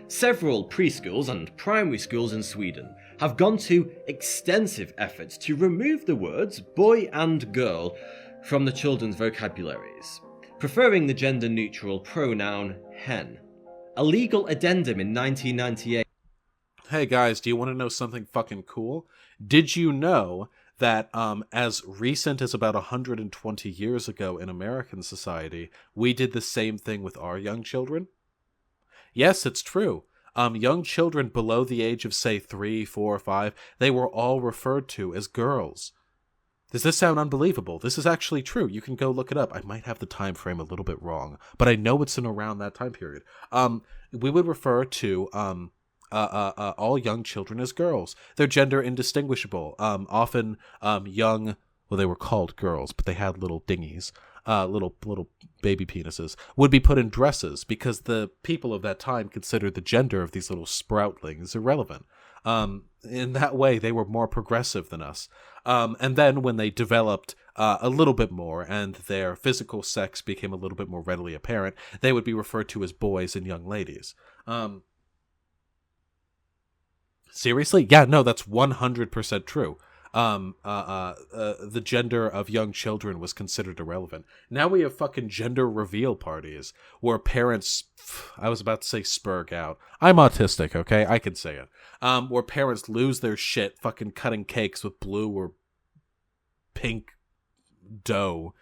Several preschools and primary schools in Sweden have gone to extensive efforts to remove the words boy and girl from the children's vocabularies, preferring the gender-neutral pronoun hen. A legal addendum in 1998. Hey guys, do you want to know something fucking cool? Did you know that as recent as about 120 years ago in American society, we did the same thing with our young children? Yes, it's true. Young children below the age of, say, 3, 4, 5, they were all referred to as girls. Does this sound unbelievable? This is actually true. You can go look it up. I might have the time frame a little bit wrong, but I know it's in around that time period. We would refer to all young children as girls. They're gender indistinguishable. Often young, well, they were called girls, but they had little dinghies, little baby penises, would be put in dresses because the people of that time considered the gender of these little sproutlings irrelevant. In that way, they were more progressive than us. And then when they developed a little bit more and their physical sex became a little bit more readily apparent, they would be referred to as boys and young ladies. Seriously? Yeah, no, that's 100% true. The gender of young children was considered irrelevant. Now we have fucking gender reveal parties where parents, I was about to say spurg out. I'm autistic, okay? I can say it. Where parents lose their shit fucking cutting cakes with blue or pink dough.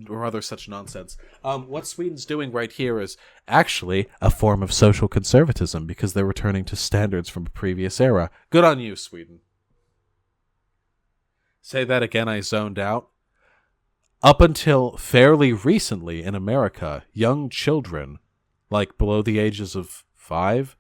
Or other such nonsense. What Sweden's doing right here is actually a form of social conservatism because they're returning to standards from a previous era. Good on you, Sweden. Say that again, I zoned out. Up until fairly recently in America, young children, like below the ages of 5,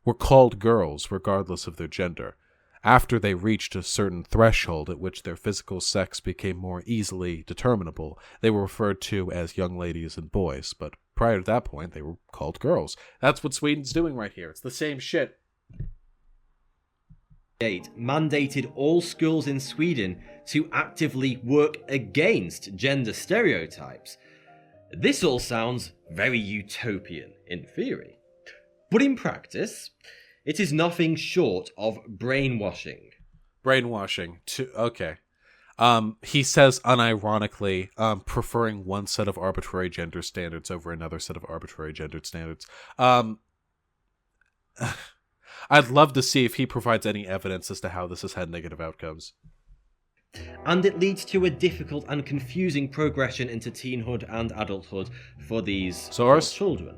were called girls regardless of their gender. After they reached a certain threshold at which their physical sex became more easily determinable, they were referred to as young ladies and boys, but prior to that point, they were called girls. That's what Sweden's doing right here. It's the same shit. Mandated all schools in Sweden to actively work against gender stereotypes. This all sounds very utopian in theory, but in practice, it is nothing short of brainwashing. Brainwashing. Okay. He says unironically, preferring one set of arbitrary gender standards over another set of arbitrary gendered standards. I'd love to see if he provides any evidence as to how this has had negative outcomes. And it leads to a difficult and confusing progression into teenhood and adulthood for these children.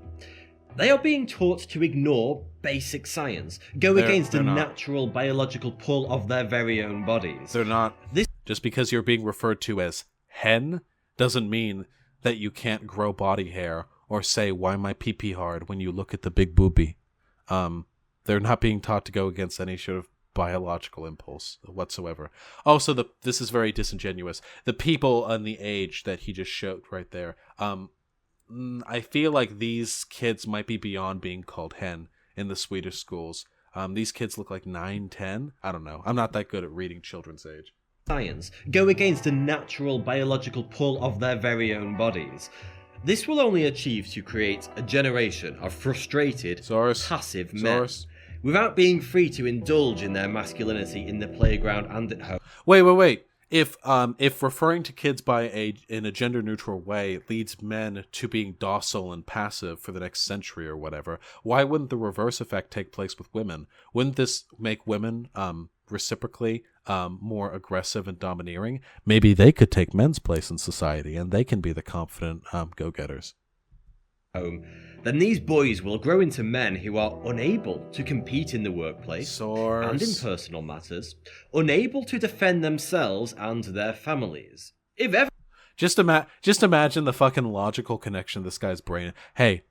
They are being taught to ignore basic science, go against the natural biological pull of their very own bodies. They're not. Just because you're being referred to as hen doesn't mean that you can't grow body hair or say, why my pee-pee hard when you look at the big boobie. They're not being taught to go against any sort of biological impulse whatsoever. Also, this is very disingenuous. The people and the age that he just showed right there, I feel like these kids might be beyond being called hen in the Swedish schools. These kids look like 9, 10. I don't know. I'm not that good at reading children's age. Science go against the natural biological pull of their very own bodies. This will only achieve to create a generation of frustrated, passive men, without being free to indulge in their masculinity in the playground and at home. Wait. If referring to kids by age in a gender-neutral way leads men to being docile and passive for the next century or whatever, why wouldn't the reverse effect take place with women? Wouldn't this make women reciprocally more aggressive and domineering? Maybe they could take men's place in society and they can be the confident go-getters. Then these boys will grow into men who are unable to compete in the workplace and in personal matters, unable to defend themselves and their families. If ever, just imagine the fucking logical connection of this guy's brain. Hey,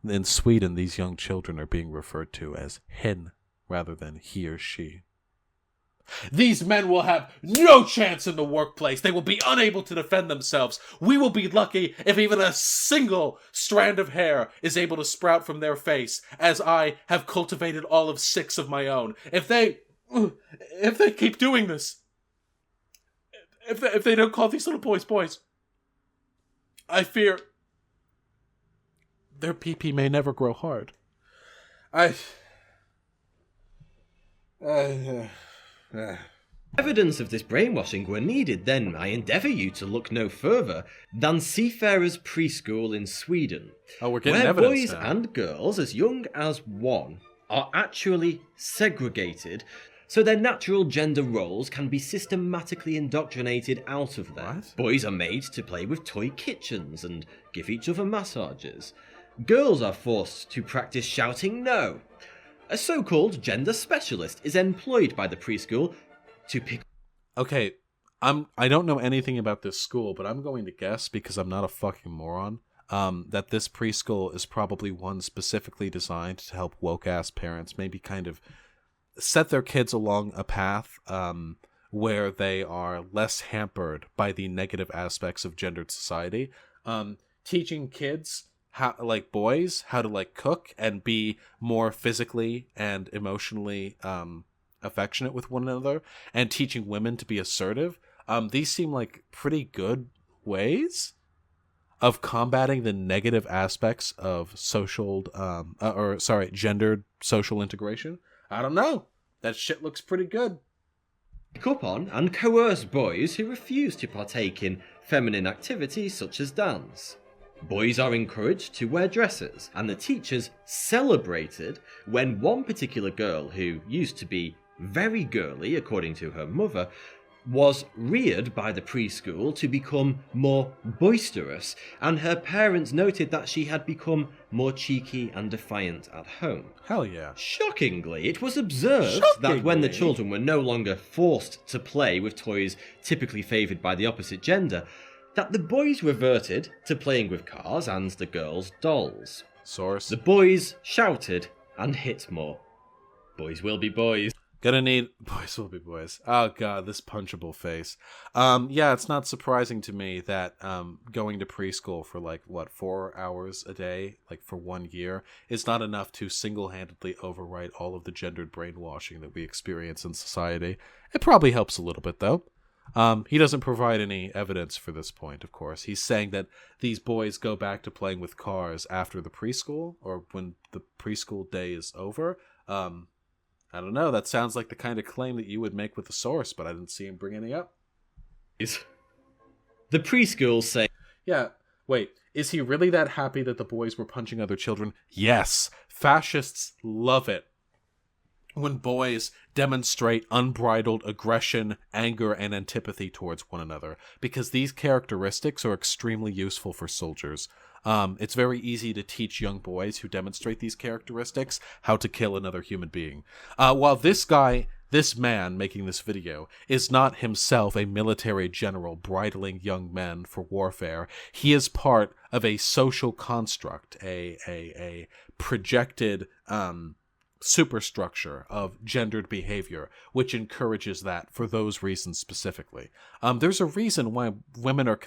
in Sweden, these young children are being referred to as hen rather than he or she. These men will have no chance in the workplace. They will be unable to defend themselves. We will be lucky if even a single strand of hair is able to sprout from their face, as I have cultivated all of 6 of my own. If they keep doing this, if they don't call these little boys, I fear their pee-pee may never grow hard. Evidence of this brainwashing were needed, then I endeavour you to look no further than Seafarers Preschool in Sweden, we're getting where evidence boys now. and girls as young as 1 are actually segregated, so their natural gender roles can be systematically indoctrinated out of them. What? Boys are made to play with toy kitchens and give each other massages. Girls are forced to practice shouting no. A so-called gender specialist is employed by the preschool to pick... Okay, I don't know anything about this school, but I'm going to guess, because I'm not a fucking moron, that this preschool is probably one specifically designed to help woke-ass parents maybe kind of set their kids along a path where they are less hampered by the negative aspects of gendered society. Teaching kids... boys, how to cook and be more physically and emotionally affectionate with one another, and teaching women to be assertive. These seem like pretty good ways of combating the negative aspects of gendered social integration. I don't know. That shit looks pretty good. Pick up on and coerce boys who refuse to partake in feminine activities such as dance. Boys are encouraged to wear dresses, and the teachers celebrated when one particular girl, who used to be very girly according to her mother, was reared by the preschool to become more boisterous, and her parents noted that she had become more cheeky and defiant at home. Hell yeah. Shockingly, it was observed that when the children were no longer forced to play with toys typically favoured by the opposite gender, that the boys reverted to playing with cars and the girls' dolls. Source. The boys shouted and hit more. Boys will be boys. Boys will be boys. Oh god, this punchable face. Yeah, it's not surprising to me that going to preschool for 4 hours a day, for 1 year, is not enough to single-handedly overwrite all of the gendered brainwashing that we experience in society. It probably helps a little bit, though. He doesn't provide any evidence for this point, of course. He's saying that these boys go back to playing with cars after the preschool, or when the preschool day is over. I don't know, that sounds like the kind of claim that you would make with the source, but I didn't see him bring any up. The preschool say... Yeah, wait, is he really that happy that the boys were punching other children? Yes, fascists love it. when boys demonstrate unbridled aggression, anger, and antipathy towards one another, because these characteristics are extremely useful for soldiers. It's very easy to teach young boys who demonstrate these characteristics how to kill another human being. While this man making this video is not himself a military general bridling young men for warfare, he is part of a social construct, a projected superstructure of gendered behavior, which encourages that for those reasons specifically. There's a reason why women are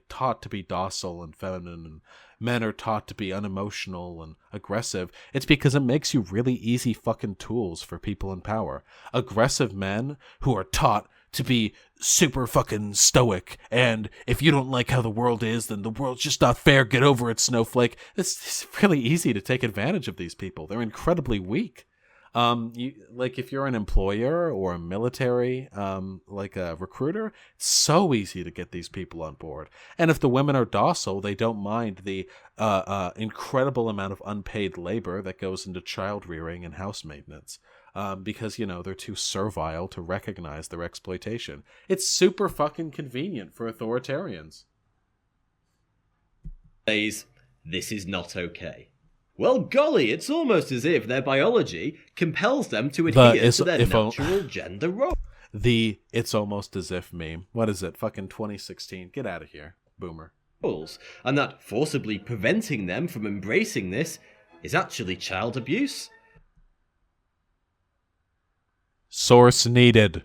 taught to be docile and feminine, and men are taught to be unemotional and aggressive. It's because it makes you really easy fucking tools for people in power. Aggressive men who are taught to be super fucking stoic, and if you don't like how the world is, then the world's just not fair, get over it, snowflake. It's really easy to take advantage of these people. They're incredibly weak. If you're an employer or a military, like a recruiter, it's so easy to get these people on board. And if the women are docile, they don't mind the incredible amount of unpaid labor that goes into child rearing and house maintenance. Because, they're too servile to recognize their exploitation. It's super fucking convenient for authoritarians. Says, this is not okay. Well, golly, it's almost as if their biology compels them to adhere to their natural gender role. The "it's almost as if" meme. What is it? Fucking 2016. Get out of here, boomer. And that forcibly preventing them from embracing this is actually child abuse. Source needed.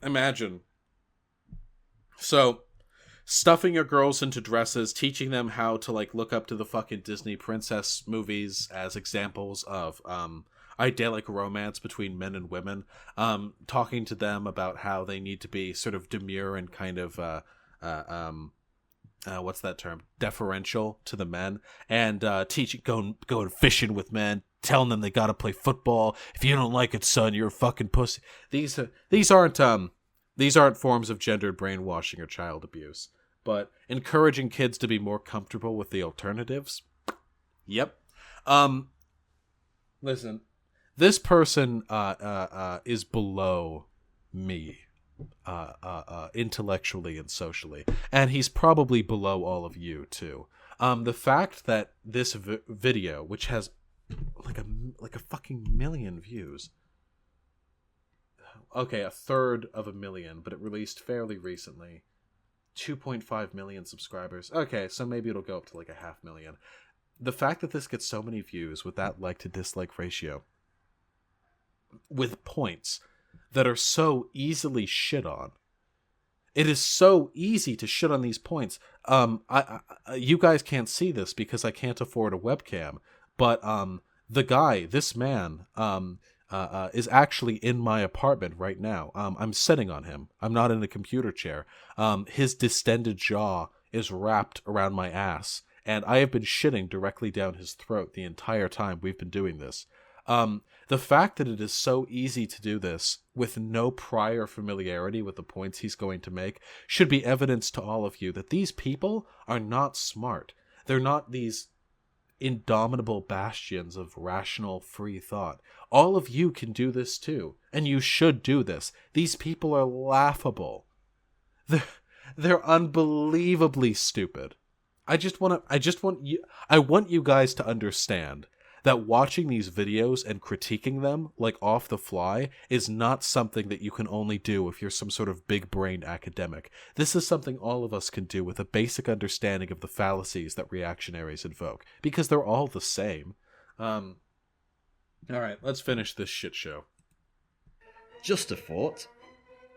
Imagine. So, stuffing your girls into dresses, teaching them how to look up to the fucking Disney princess movies as examples of idyllic romance between men and women, talking to them about how they need to be sort of demure and kind of what's that term? Deferential to the men, and going fishing with men, telling them they gotta play football. If you don't like it, son, you're a fucking pussy. These aren't forms of gendered brainwashing or child abuse, but encouraging kids to be more comfortable with the alternatives. Yep. Listen, this person is below me. Intellectually and socially, and he's probably below all of you too. The fact that this video, which has like a fucking million views, okay, a third of a million, but it released fairly recently, 2.5 million subscribers. Okay, so maybe it'll go up to like 500,000. The fact that this gets so many views with that like to dislike ratio, with points that are so easily shit on. It is so easy to shit on these points. You guys can't see this because I can't afford a webcam, but this man, is actually in my apartment right now. I'm sitting on him. I'm not in a computer chair. His distended jaw is wrapped around my ass, and I have been shitting directly down his throat the entire time we've been doing this. The fact that it is so easy to do this with no prior familiarity with the points he's going to make should be evidence to all of you that these people are not smart. They're not these indomitable bastions of rational, free thought. All of you can do this too, and you should do this. These people are laughable. They're unbelievably stupid. I want you guys to understand that watching these videos and critiquing them off the fly is not something that you can only do if you're some sort of big-brained academic. This is something all of us can do with a basic understanding of the fallacies that reactionaries invoke, because they're all the same. All right, let's finish this shit show. Just a thought.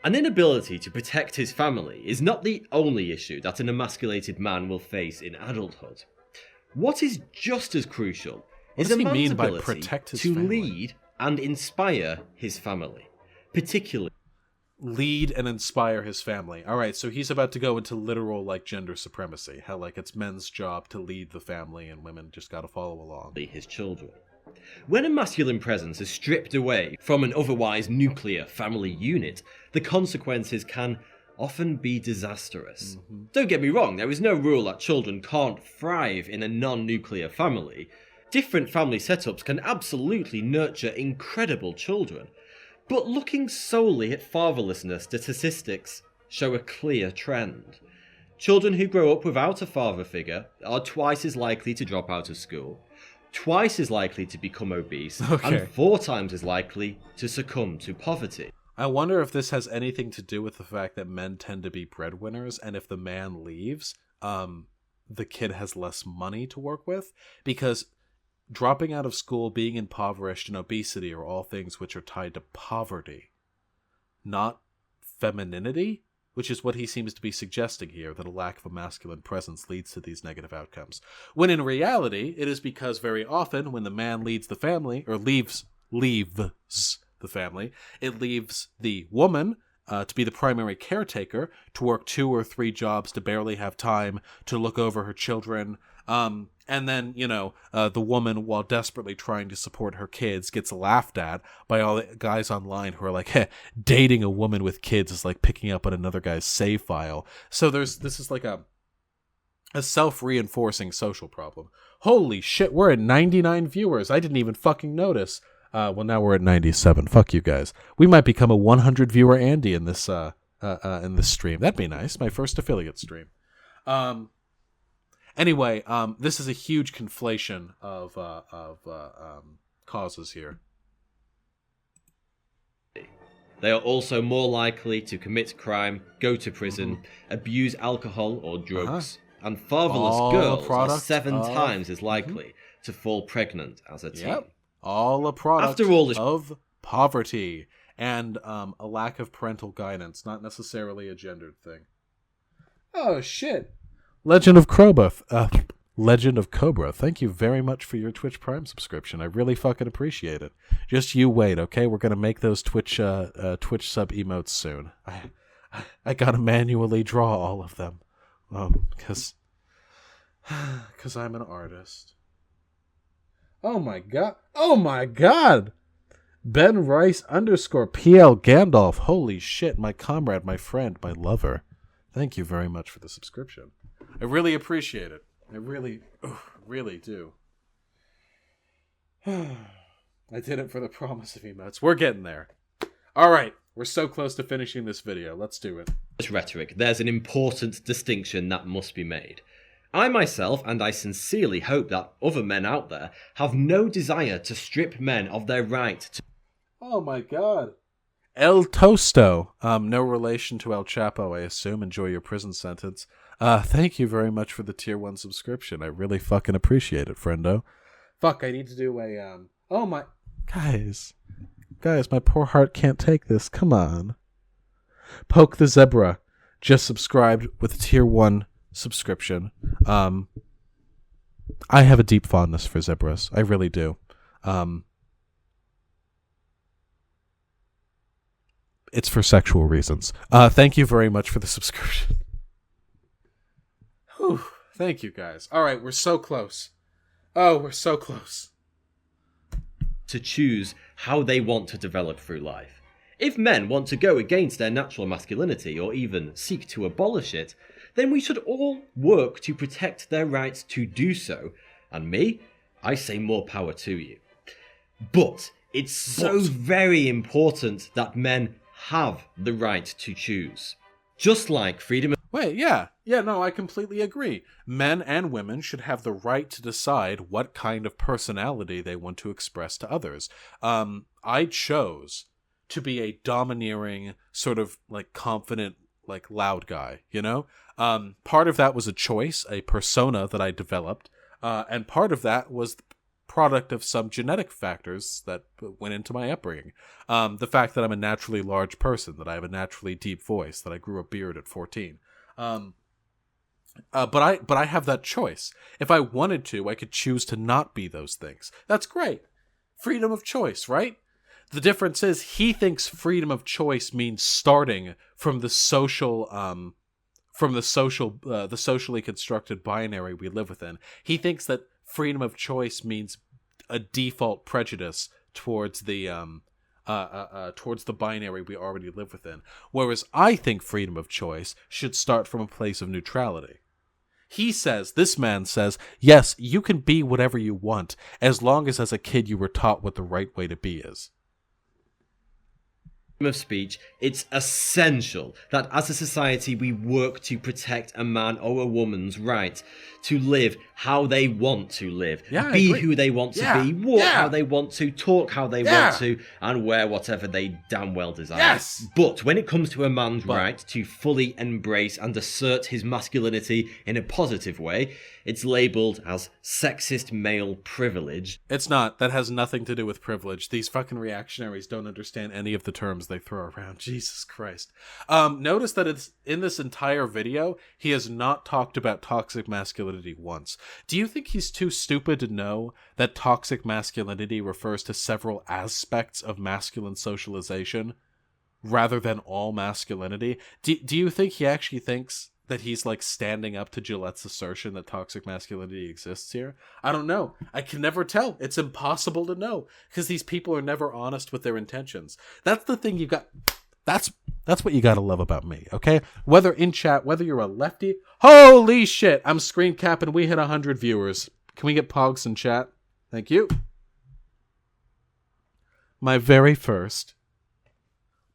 An inability to protect his family is not the only issue that an emasculated man will face in adulthood. What is just as crucial is a man's ability to lead and inspire his family, particularly lead and inspire his family. All right, so he's about to go into literal gender supremacy, how it's men's job to lead the family and women just got to follow along. His children. When a masculine presence is stripped away from an otherwise nuclear family unit, the consequences can often be disastrous. Don't get me wrong, there is no rule that children can't thrive in a non-nuclear family. Different family setups can absolutely nurture incredible children, but looking solely at fatherlessness, the statistics show a clear trend. Children who grow up without a father figure are twice as likely to drop out of school, twice as likely to become obese, and 4 times as likely to succumb to poverty. I wonder if this has anything to do with the fact that men tend to be breadwinners, and if the man leaves, the kid has less money to work with, because dropping out of school, being impoverished, and obesity are all things which are tied to poverty, not femininity, which is what he seems to be suggesting here, that a lack of a masculine presence leads to these negative outcomes. When in reality, it is because very often when the man leads the family, or leaves the family, it leaves the woman to be the primary caretaker, to work 2 or 3 jobs, to barely have time to look over her children. And then, the woman, while desperately trying to support her kids, gets laughed at by all the guys online who are like, hey, dating a woman with kids is like picking up on another guy's save file. So this is like a self-reinforcing social problem. Holy shit, we're at 99 viewers. I didn't even fucking notice. Well, now we're at 97. Fuck you guys. We might become a 100 viewer Andy in this stream. That'd be nice. My first affiliate stream. Anyway, this is a huge conflation of causes here. They are also more likely to commit crime, go to prison, abuse alcohol or drugs, and fatherless girls are 7 times as likely to fall pregnant as a teen. Yep. All a product of poverty and a lack of parental guidance, not necessarily a gendered thing. Oh, shit. Legend of Cobra, thank you very much for your Twitch Prime subscription. I really fucking appreciate it. Just you wait, okay? We're gonna make those Twitch sub emotes soon. I gotta manually draw all of them, because I'm an artist. Oh my god! Ben Rice _ PL Gandalf. Holy shit, my comrade, my friend, my lover. Thank you very much for the subscription. I really appreciate it. I really do. I did it for the promise of emotes. We're getting there. Alright, we're so close to finishing this video. Let's do it. This rhetoric, there's an important distinction that must be made. I myself, and I sincerely hope that other men out there, have no desire to strip men of their right to... Oh my god. El Tosto. No relation to El Chapo, I assume. Enjoy your prison sentence. Thank you very much for the tier 1 subscription. I really fucking appreciate it, friendo. Fuck, I need to do a, oh my... Guys, my poor heart can't take this. Come on. Poke the Zebra just subscribed with a tier 1 subscription. I have a deep fondness for zebras. I really do. It's for sexual reasons. Thank you very much for the subscription. Whew. Thank you, guys. All right, we're so close. Oh, we're so close. To choose how they want to develop through life. If men want to go against their natural masculinity or even seek to abolish it, then we should all work to protect their rights to do so. And me, I say more power to you. But it's so very important that men have the right to choose. Just like freedom of... Wait, yeah. Yeah, no, I completely agree. Men and women should have the right to decide what kind of personality they want to express to others. I chose to be a domineering, sort of like confident, like loud guy, you know? Part of that was a choice, a persona that I developed, and part of that was the product of some genetic factors that went into my upbringing. The fact that I'm a naturally large person, that I have a naturally deep voice, that I grew a beard at 14. But I have that choice. If I wanted to, I could choose to not be those things. That's great. Freedom of choice, right? The difference is he thinks freedom of choice means starting from the socially constructed binary we live within. He thinks that freedom of choice means a default prejudice towards the binary we already live within. Whereas I think freedom of choice should start from a place of neutrality. This man says, yes, you can be whatever you want, as long as a kid you were taught what the right way to be is. Of speech, it's essential that as a society we work to protect a man or a woman's right to live how they want to live, be who they want to be, walk how they want to, talk how they want to, and wear whatever they damn well desire. Yes! But when it comes to a man's right to fully embrace and assert his masculinity in a positive way, it's labelled as sexist male privilege. It's not. That has nothing to do with privilege. These fucking reactionaries don't understand any of the terms they throw around. Jesus Christ. Notice that it's in this entire video, he has not talked about toxic masculinity once. Do you think he's too stupid to know that toxic masculinity refers to several aspects of masculine socialization rather than all masculinity? Do you think he actually thinks that he's like standing up to Gillette's assertion that toxic masculinity exists here? I don't know. I can never tell. It's impossible to know because these people are never honest with their intentions. That's the thing you got. That's what you gotta love about me, okay? Whether in chat, whether you're a lefty, holy shit! I'm screen capping. We hit 100 viewers. Can we get pogs in chat? Thank you. My very first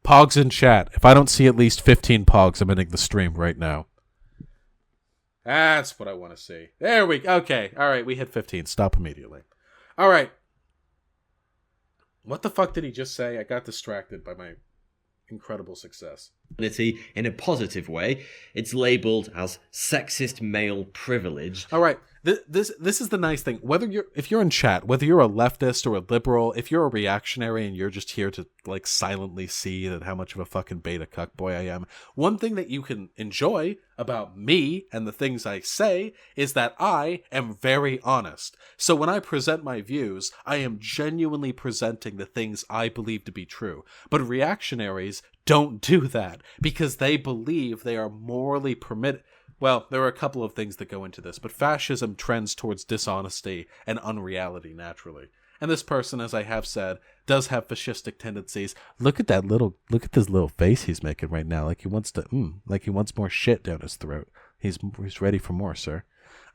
pogs in chat. If I don't see at least 15 pogs, I'm ending the stream right now. That's what I want to see. There we go. Okay. All right. We hit 15. Stop immediately. All right. What the fuck did he just say? I got distracted by my incredible success. In a positive way, it's labeled as sexist male privilege. All right. This is the nice thing. If you're in chat, whether you're a leftist or a liberal, if you're a reactionary and you're just here to like silently see that how much of a fucking beta cuck boy I am, one thing that you can enjoy about me and the things I say is that I am very honest. So when I present my views, I am genuinely presenting the things I believe to be true. But reactionaries don't do that because they believe they are morally permitted. Well, there are a couple of things that go into this, but fascism trends towards dishonesty and unreality naturally. And this person, as I have said, does have fascistic tendencies. Look at this little face he's making right now, like he wants more shit down his throat. He's ready for more, sir.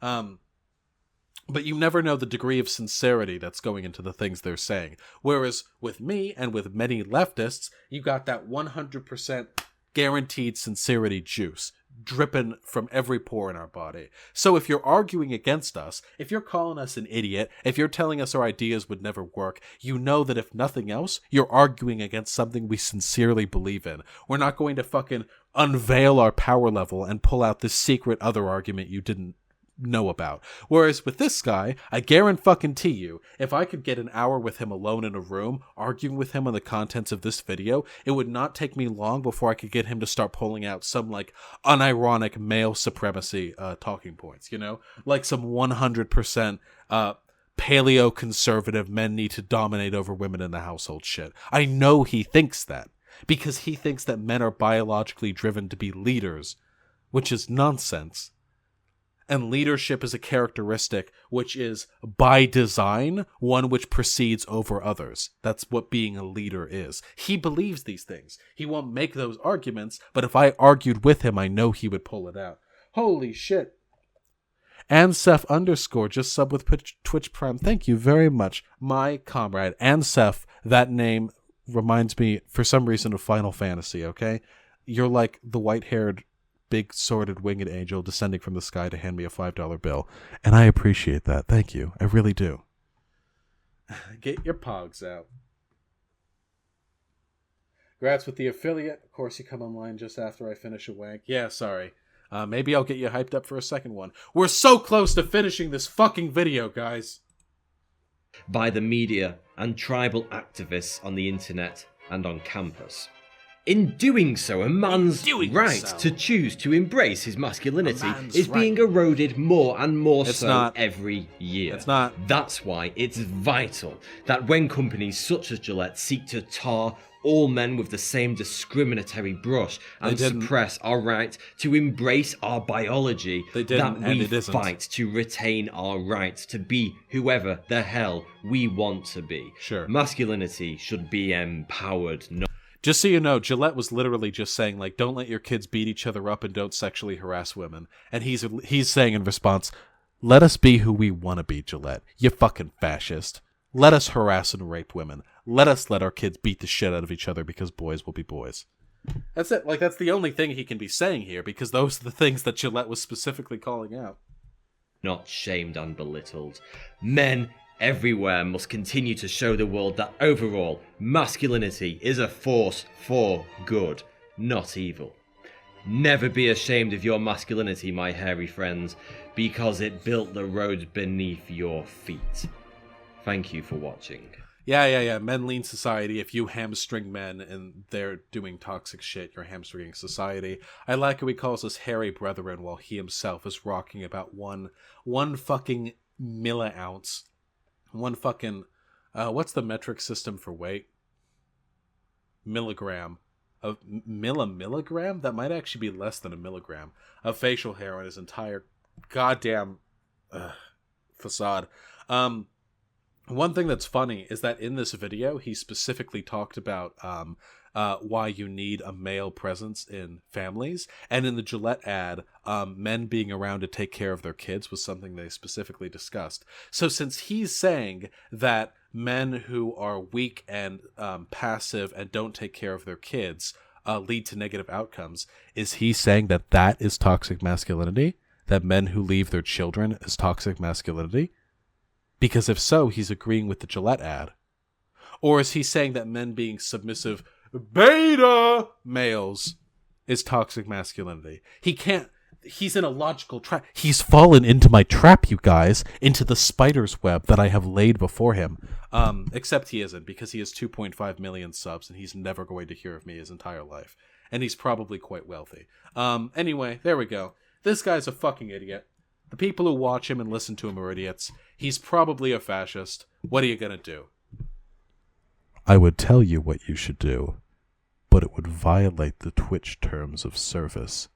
But you never know the degree of sincerity that's going into the things they're saying. Whereas with me and with many leftists, you got that 100% guaranteed sincerity juice dripping from every pore in our body. So if you're arguing against us, if you're calling us an idiot, if you're telling us our ideas would never work, you know that if nothing else, you're arguing against something we sincerely believe in. We're not going to fucking unveil our power level and pull out this secret other argument you didn't know about. Whereas with this guy, I guarantee you, if I could get an hour with him alone in a room, arguing with him on the contents of this video, it would not take me long before I could get him to start pulling out some like unironic male supremacy talking points, you know? Like some 100% paleo-conservative men need to dominate over women in the household shit. I know he thinks that, because he thinks that men are biologically driven to be leaders, which is nonsense. And leadership is a characteristic which is, by design, one which precedes over others. That's what being a leader is. He believes these things. He won't make those arguments, but if I argued with him, I know he would pull it out. Holy shit. Ansef _ just sub with Twitch Prime. Thank you very much, my comrade. Ansef, that name reminds me, for some reason, of Final Fantasy, okay? You're like the white-haired, big-sworded winged angel descending from the sky to hand me a $5 bill. And I appreciate that. Thank you. I really do. Get your pogs out. Congrats with the affiliate. Of course, you come online just after I finish a wank. Yeah, sorry. Maybe I'll get you hyped up for a second one. We're so close to finishing this fucking video, guys. By the media and tribal activists on the internet and on campus. In doing so, a man's right to choose to embrace his masculinity is being eroded more and more every year. It's not. That's why it's vital that when companies such as Gillette seek to tar all men with the same discriminatory brush and suppress our right to embrace our biology, that we fight to retain our right to be whoever the hell we want to be. Sure. Masculinity should be empowered, not Just so you know, Gillette was literally just saying, like, don't let your kids beat each other up and don't sexually harass women. And he's saying in response, let us be who we want to be, Gillette. You fucking fascist. Let us harass and rape women. Let us let our kids beat the shit out of each other because boys will be boys. That's it. Like, that's the only thing he can be saying here, because those are the things that Gillette was specifically calling out. Not shamed and belittled. Men everywhere must continue to show the world that overall, masculinity is a force for good, not evil. Never be ashamed of your masculinity, my hairy friends, because it built the roads beneath your feet. Thank you for watching. Yeah. Men lean society. If you hamstring men and they're doing toxic shit, you're hamstringing society. I like how he calls us hairy brethren while he himself is rocking about one fucking milliounce. One fucking, what's the metric system for weight? Milligram. A milligram? That might actually be less than a milligram of facial hair on his entire goddamn facade. One thing that's funny is that in this video, he specifically talked about why you need a male presence in families. And in the Gillette ad, men being around to take care of their kids was something they specifically discussed. So since he's saying that men who are weak and passive and don't take care of their kids lead to negative outcomes, is he saying that that is toxic masculinity? That men who leave their children is toxic masculinity? Because if so, he's agreeing with the Gillette ad. Or is he saying that men being submissive beta males is toxic masculinity? He's in a logical trap. He's fallen into my trap, you guys, into the spider's web that I have laid before him. Except he isn't, because he has 2.5 million subs and he's never going to hear of me his entire life. And he's probably quite wealthy. Anyway, there we go. This guy's a fucking idiot. The people who watch him and listen to him are idiots. He's probably a fascist. What are you gonna do? I would tell you what you should do, but it would violate the Twitch terms of service.